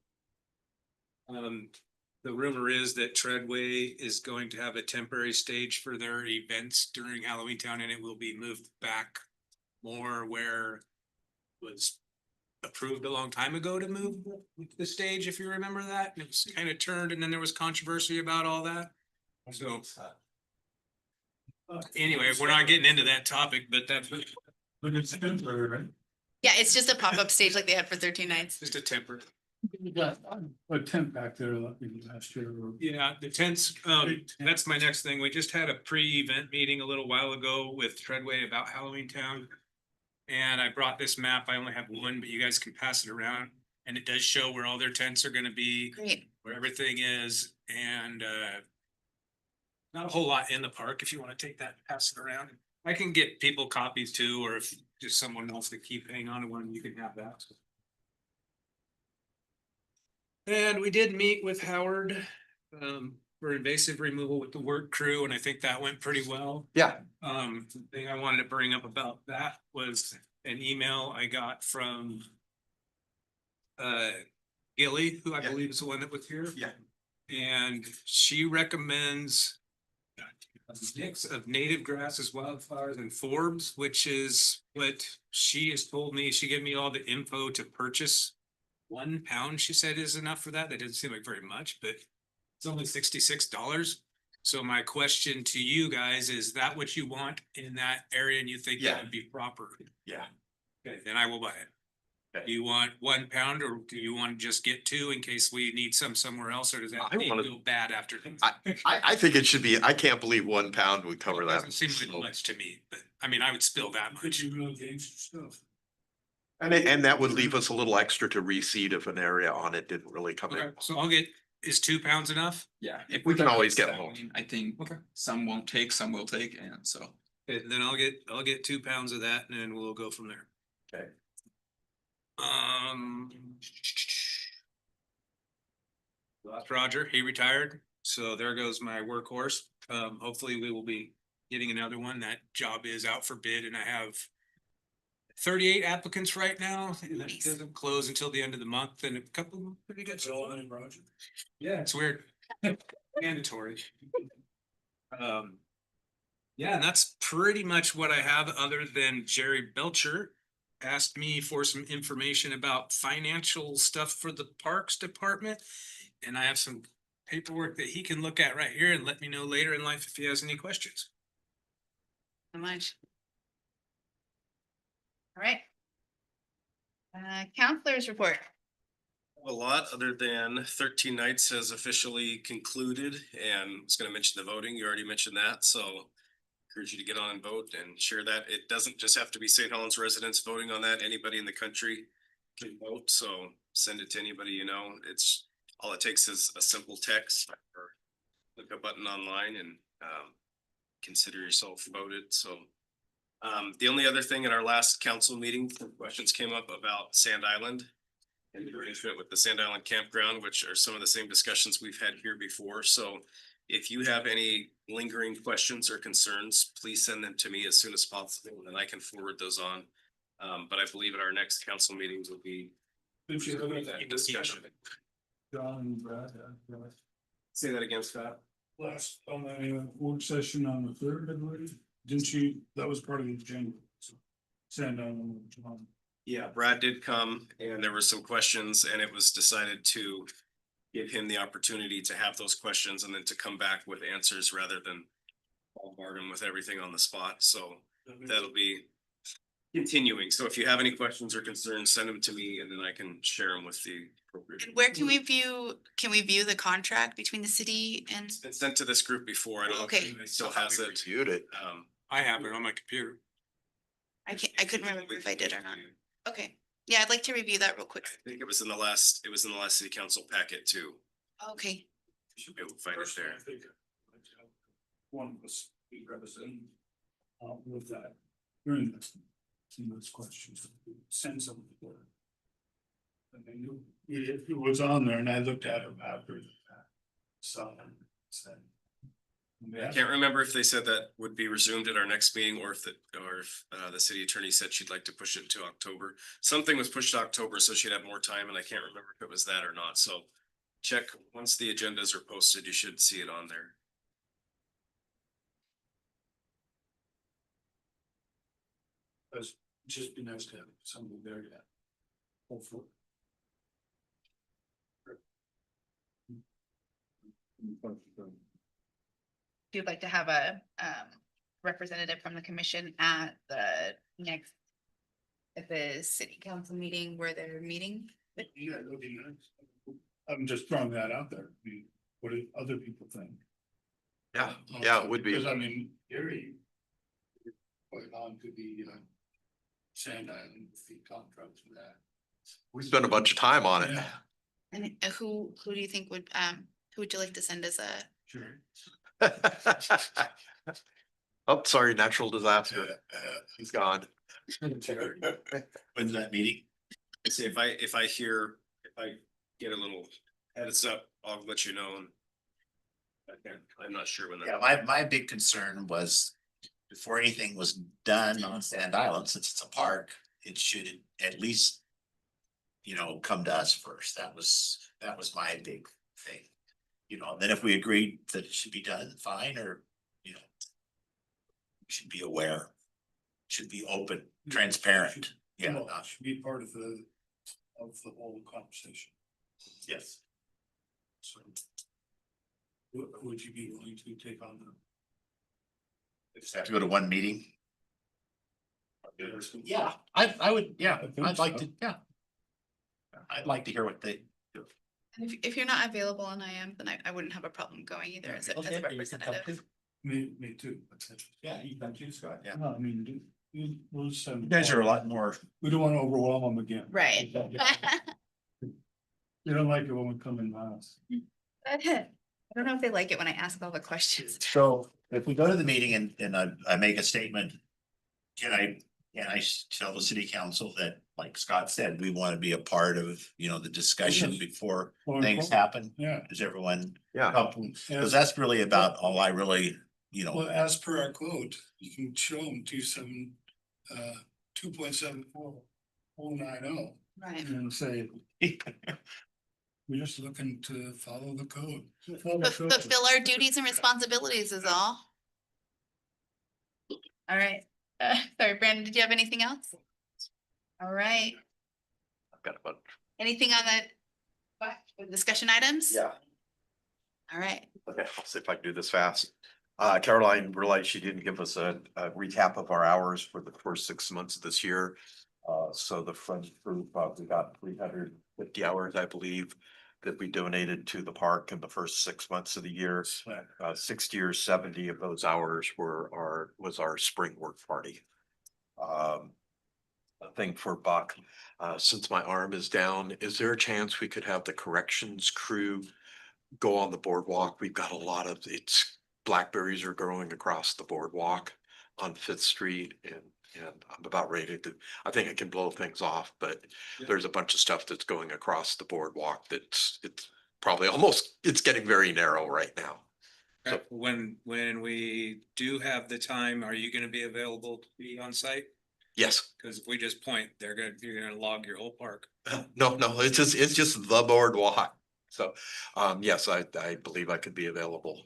The rumor is that Treadway is going to have a temporary stage for their events during Halloween Town, and it will be moved back more where it was approved a long time ago to move the stage, if you remember that. And it was kind of turned, and then there was controversy about all that. So anyway, we're not getting into that topic, but that's But it's temporary, right? Yeah, it's just a pop-up stage like they had for 13 nights. just a temper. You got a tent back there last year. Yeah, the tents, that's my next thing. We just had a pre-event meeting a little while ago with Treadway about Halloween Town. And I brought this map. I only have one, but you guys can pass it around. And it does show where all their tents are gonna be, Great. where everything is, and not a whole lot in the park if you wanna take that, and pass it around. I can get people copies too, or if just someone wants to keep hanging on to one, you can have that. And we did meet with Howard for invasive removal with the work crew, and I think that went pretty well. Yeah. The thing I wanted to bring up about that was an email I got from Gilly, who I Yeah. believe is the one that was here. Yeah. And she recommends a mix of native grasses, wildflowers, and forbs, which is what she has told me. She gave me all the info to purchase. 1 pound, she said, is enough for that. That doesn't seem like very much, but it's only $66. So my question to you guys, is that what you want in that area and you think Yeah. that would be proper? Yeah. Okay, then I will buy it. Okay. Do you want 1 pound, or do you want to just get 2 in case we need some somewhere else, or does that I make wanna- you feel bad after? I think it should be, I can't believe 1 pound would cover that. Doesn't seem like much to me, but I mean, I would spill that But much. you know, gangster stuff. And that would leave us a little extra to reseed if an area on it didn't really come in. Okay, so I'll get, is 2 pounds enough? Yeah. We can always get more. I think Okay. some won't take, some will take, and so. Okay, then I'll get 2 pounds of that, and then we'll go from there. Okay. Lost Roger, he retired, so there goes my workhorse. Hopefully we will be getting another one. That job is out for bid, and I have 38 applicants right now, and that Nice. doesn't close until the end of the month, and a couple of them pretty good. So, Roger. Yeah, it's weird. Mandatory. Yeah, and that's pretty much what I have, other than Jerry Belcher asked me for some information about financial stuff for the Parks Department. And I have some paperwork that he can look at right here and let me know later in life if he has any questions. So much. All right. Counselors report. A lot, other than 13 nights has officially concluded, and I was gonna mention the voting. You already mentioned that, so encourage you to get on and vote and share that. It doesn't just have to be St. Helens residents voting on that. Anybody in the country can vote, so send it to anybody you know. It's, all it takes is a simple text or click a button online and consider yourself voted, so. The only other thing, in our last council meeting, some questions came up about Sand Island and the arrangement with the Sand Island Campground, which are some of the same discussions we've had here before. So if you have any lingering questions or concerns, please send them to me as soon as possible, and I can forward those on. But I believe at our next council meetings will be Did you have that discussion. John and Brad, Say that again, Scott. last, on the work session on the 3rd, I believe, didn't you, that was part of the agenda. So, send on John. Yeah, Brad did come and there were some questions, and it was decided to give him the opportunity to have those questions and then to come back with answers rather than bombard him with everything on the spot. So that'll be continuing. So if you have any questions or concerns, send them to me and then I can share them with the appropriate. And where can we view the contract between the city and? It's been sent to this group before. I don't know if Okay. anybody still has it. Reviewed it. I have it on my computer. I couldn't remember if I did or not. Okay, yeah, I'd like to review that real quick. I think it was in the last city council packet too. Okay, You should be able to find it there. I think one of us be representing with that, during this, some of those questions, send some of the. I mean, it was on there and I looked at it after the fact. So, said. I can't remember if they said that would be resumed at our next meeting or if the city attorney said she'd like to push it to October. Something was pushed to October, so she'd have more time and I can't remember if it was that or not. So check, once the agendas are posted, you should see it on there. It's just be nice to have somebody there yet. Hopefully. If you'd like to have a representative from the commission at the next. at the city council meeting where they're meeting. Yeah, it would be nice. I'm just throwing that out there. I mean, what do other people think? Yeah, yeah, it would Because I be. mean, Gary. Quite on could be Sand Island with the contract for that. We spent a bunch of time on it. Yeah. And who do you think would, who would you like to send as a? Sure. Oh, sorry, natural disaster. He's gone. When's that meeting? See, if I get a little heads up, I'll let you know. I'm not sure when that. Yeah, my big concern was before anything was done on Sand Island, since it's a park, it should at least. You know, come to us first. That was my big thing. You know, then if we agreed that it should be done, fine, or, you know. We should be aware, should be open, transparent, yeah, Well, should be part of the whole conversation. yes. So. Would you be willing to take on the? Just have to go to one meeting. Yeah, I would, yeah, I think I'd like so. to, yeah. I'd like to hear what they do. And if you're not available and I am, then I wouldn't have a problem going either as a representative. Me too. Yeah, you can too, Scott, yeah. No, I mean, we'll send. You guys are a lot more, We don't want to overwhelm them again. Right. You don't like it when we come in last. I don't know if they like it when I ask all the questions. so if we go to the meeting and I make a statement. Can I tell the city council that, like Scott said, we want to be a part of, you know, the discussion Yes. before Well, things happen? Yeah. Is everyone Yeah, comfortable? Cause that's really about all I really, you know, Well, as per our quote, you can show them 2.74.090 Right. and say. We're just looking to follow the code. Follow the code. Fulfill our duties and responsibilities is all. All right. Sorry, Brandon, did you have anything else? All right. I've got a bunch. Anything on the discussion items? Yeah. All right. Okay, I'll see if I can do this fast. Caroline realized she didn't give us a recap of our hours for the first 6 months of this year. So the front group, we got 350 hours, I believe, that we donated to the park in the first 6 months of the year. 60 or 70 of those hours was our spring work party. A thing for Buck, since my arm is down, is there a chance we could have the corrections crew go on the boardwalk? We've got a lot of, blackberries are growing across the boardwalk on Fifth Street and I'm about ready to, I think I can blow things off, but there's a bunch of stuff that's going across the boardwalk it's probably it's getting very narrow right now. So- When we do have the time, are you gonna be available to be on site? Yes, Cause if we just point, you're gonna log your whole park. no, it's just the boardwalk. So, yes, I believe I could be available.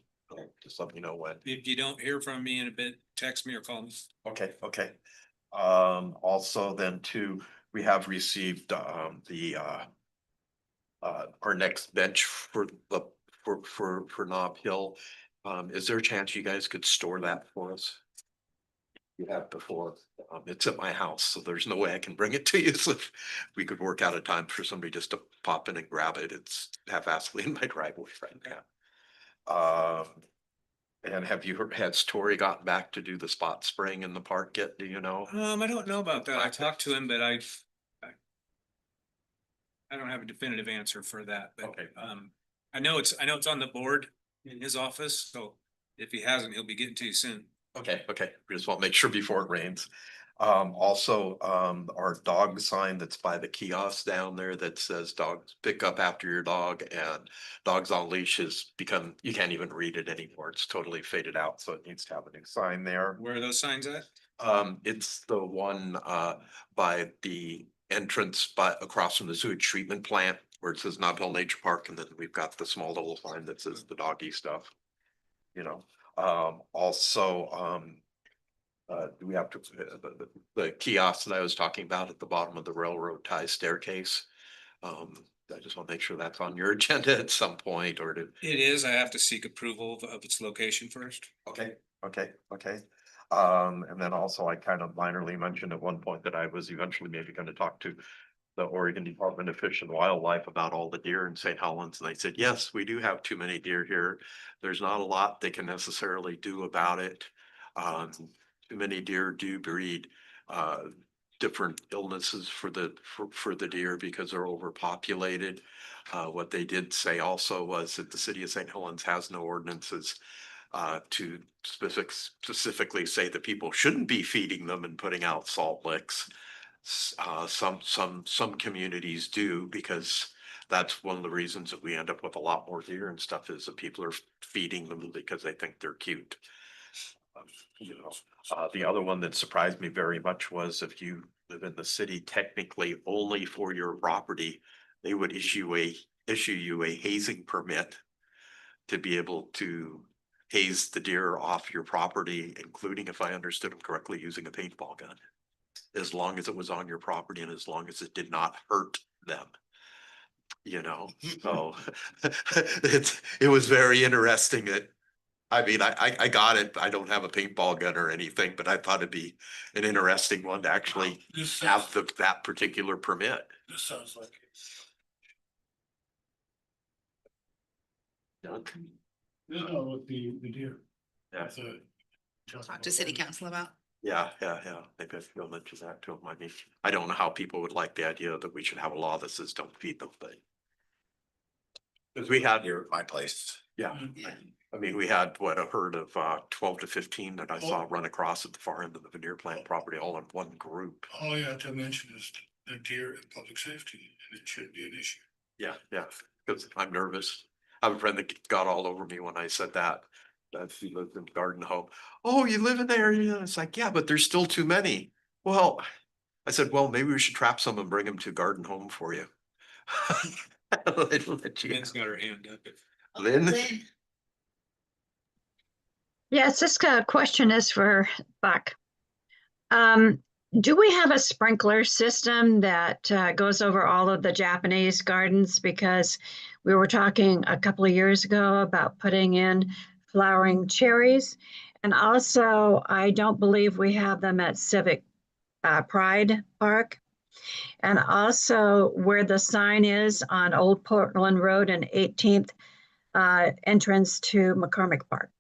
Just let me know when. If you don't hear from me in a bit, text me or call me. Okay. Also then too, we have received our next bench for Nob Hill. Is there a chance you guys could store that for us? You have before, It's at my house, so there's no way I can bring it to you. So if we could work out a time for somebody just to pop in and grab it, it's half-assedly in my driveway right now. And have you heard, has Tori gotten back to do the spot spraying in the park yet? Do you know? I don't know about that. I talked to him, but I don't have a definitive answer for that, but, Okay. I know it's on the board in his office, so if he hasn't, he'll be getting to you soon. Okay, we just want to make sure before it rains. Also, our dog sign that's by the kiosk down there that says dogs pick up after your dog and dogs on leash has become, you can't even read it anymore. It's totally faded out, so it needs to have a new sign there. Where are those signs at? It's the one by the entrance across from the sewage treatment plant where it says Nob Hill Nature Park, and then we've got the small little sign that says the doggy stuff. You know, also, do we have to, the kiosk that I was talking about at the bottom of the railroad tie staircase? I just want to make sure that's on your agenda at some point or to. It is. I have to seek approval of its location first. Okay. And then also I kind of minorly mentioned at one point that I was eventually maybe going to talk to the Oregon Department of Fish and Wildlife about all the deer in St. Helens. And they said, yes, we do have too many deer here. There's not a lot they can necessarily do about it. Too many deer do breed different illnesses for the deer because they're overpopulated. What they did say also was that the city of St. Helens has no ordinances to specifically say that people shouldn't be feeding them and putting out salt licks. Some communities do, because that's one of the reasons that we end up with a lot more deer and stuff is that people are feeding them because they think they're cute. The other one that surprised me very much was if you live in the city, technically only for your property, they would issue you a hazing permit to be able to haze the deer off your property, including, if I understood them correctly, using a paintball gun. As long as it was on your property and as long as it did not hurt them. So it was very interesting that, I mean, I got it. I don't have a paintball gun or anything, but I thought it'd be an interesting one to actually have that particular permit. This sounds like Done. No, with the deer. Yeah. Talk to city council about. Yeah. Maybe I'll mention that to them. I mean, I don't know how people would like the idea that we should have a law that says don't feed them, but. Because we had Here at my place. yeah, I mean, we had a herd of 12 to 15 that I saw run across at the far end of the veneer plant property all in one group. All you have to mention is the deer and public safety, and it shouldn't be an issue. Yeah, because I'm nervous. I have a friend that got all over me when I said that. That he lives in Garden Home. Oh, you live in there? Yeah. It's like, yeah, but there's still too many. Well, I said, well, maybe we should trap some and bring them to Garden Home for you. Lynn's got her hand up. Lynn? Yes, this question is for Buck. Do we have a sprinkler system that goes over all of the Japanese gardens? Because we were talking a couple of years ago about putting in flowering cherries. And also, I don't believe we have them at Civic Pride Park. And also where the sign is on Old Portland Road and 18th entrance to McCormick Park.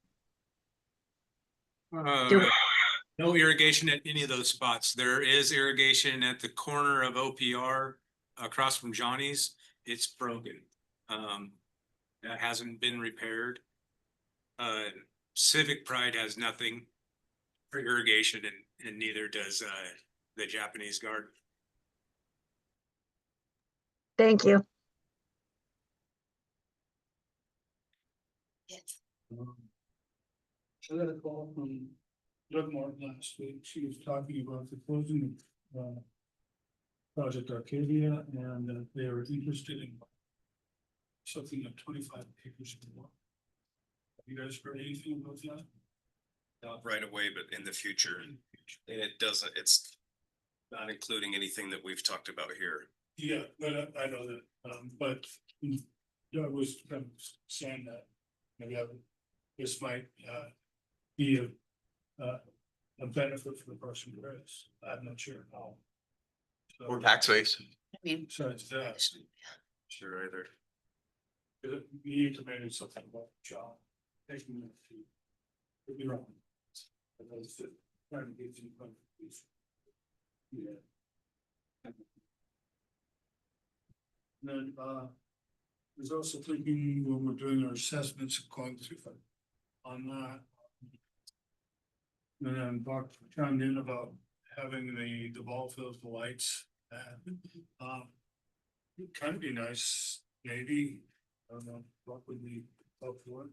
No irrigation at any of those spots. There is irrigation at the corner of OPR across from Johnny's. It's broken. That hasn't been repaired. Civic Pride has nothing for irrigation and neither does the Japanese garden. Thank you. Yes. I got a call from Doug Martin last week. She was talking about the closing of Project Arcadia, and they are interested in something like 25 acres or more. Have you guys heard anything about that? Not right away, but in the future. And it doesn't, it's not including anything that we've talked about here. Yeah, but I know that, but Doug was kind of saying that maybe this might be a benefit for the person who is. I'm not sure how. So, Or tax base. I mean, besides that, Sure, either. you need to manage something about the job. Taking it to. Could be wrong. But that's it. Trying to get you. Yeah. Then, there's also thinking when we're doing our assessments, going through on that. And then Buck chimed in about having the ball fields, the lights, and, it'd kind of be nice, maybe, I don't know, Buck would be up for it.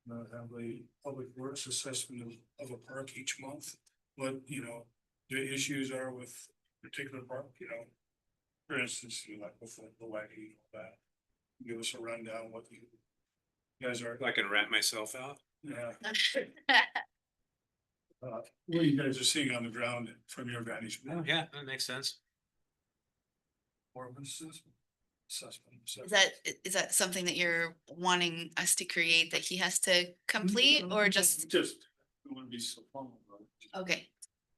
Have a public works assessment of a park each month, what, you know, the issues are with particular park, you know. For instance, you know, like with the wagon, all that. Give us a rundown what you guys are, I can rat myself out. yeah, what you guys are seeing on the ground from your vantage point. Yeah, that makes sense. More of an assessment. is that something that you're wanting us to create that he has to complete or just, It wouldn't be so fun, but, okay?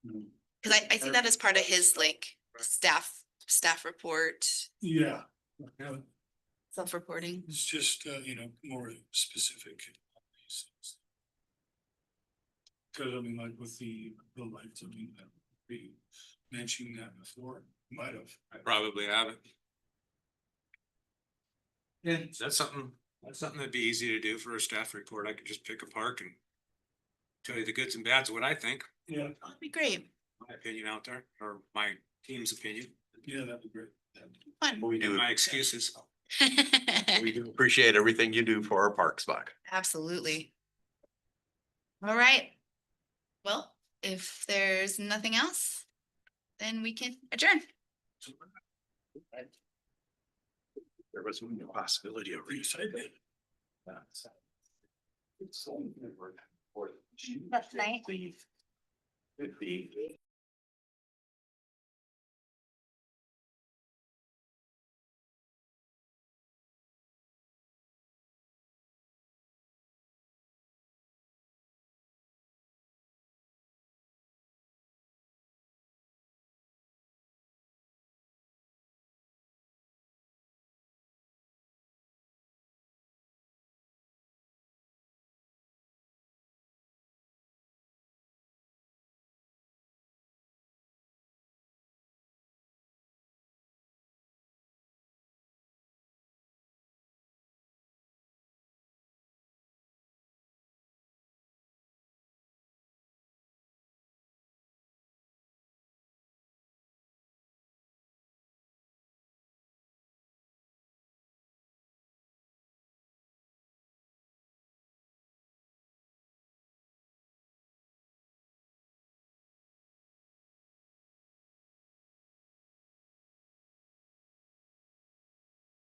you know, Cause I see that as part of his like staff report, yeah. Yeah, self-reporting. it's just, you know, more specific. Cause I mean, like with the lights, I mean, we mentioned that before, might have. I probably haven't. Yeah, that's something that'd be easy to do for a staff report. I could just pick a park and tell you the goods and bads of what I think, Yeah, That'd be great. my opinion out there, or my team's opinion, yeah, that'd be great. Fun. We and do, my excuses. we do appreciate everything you do for our parks, Buck. Absolutely. All right. Well, if there's nothing else, then we can adjourn. There was no possibility of recycling. That's nice. Could be.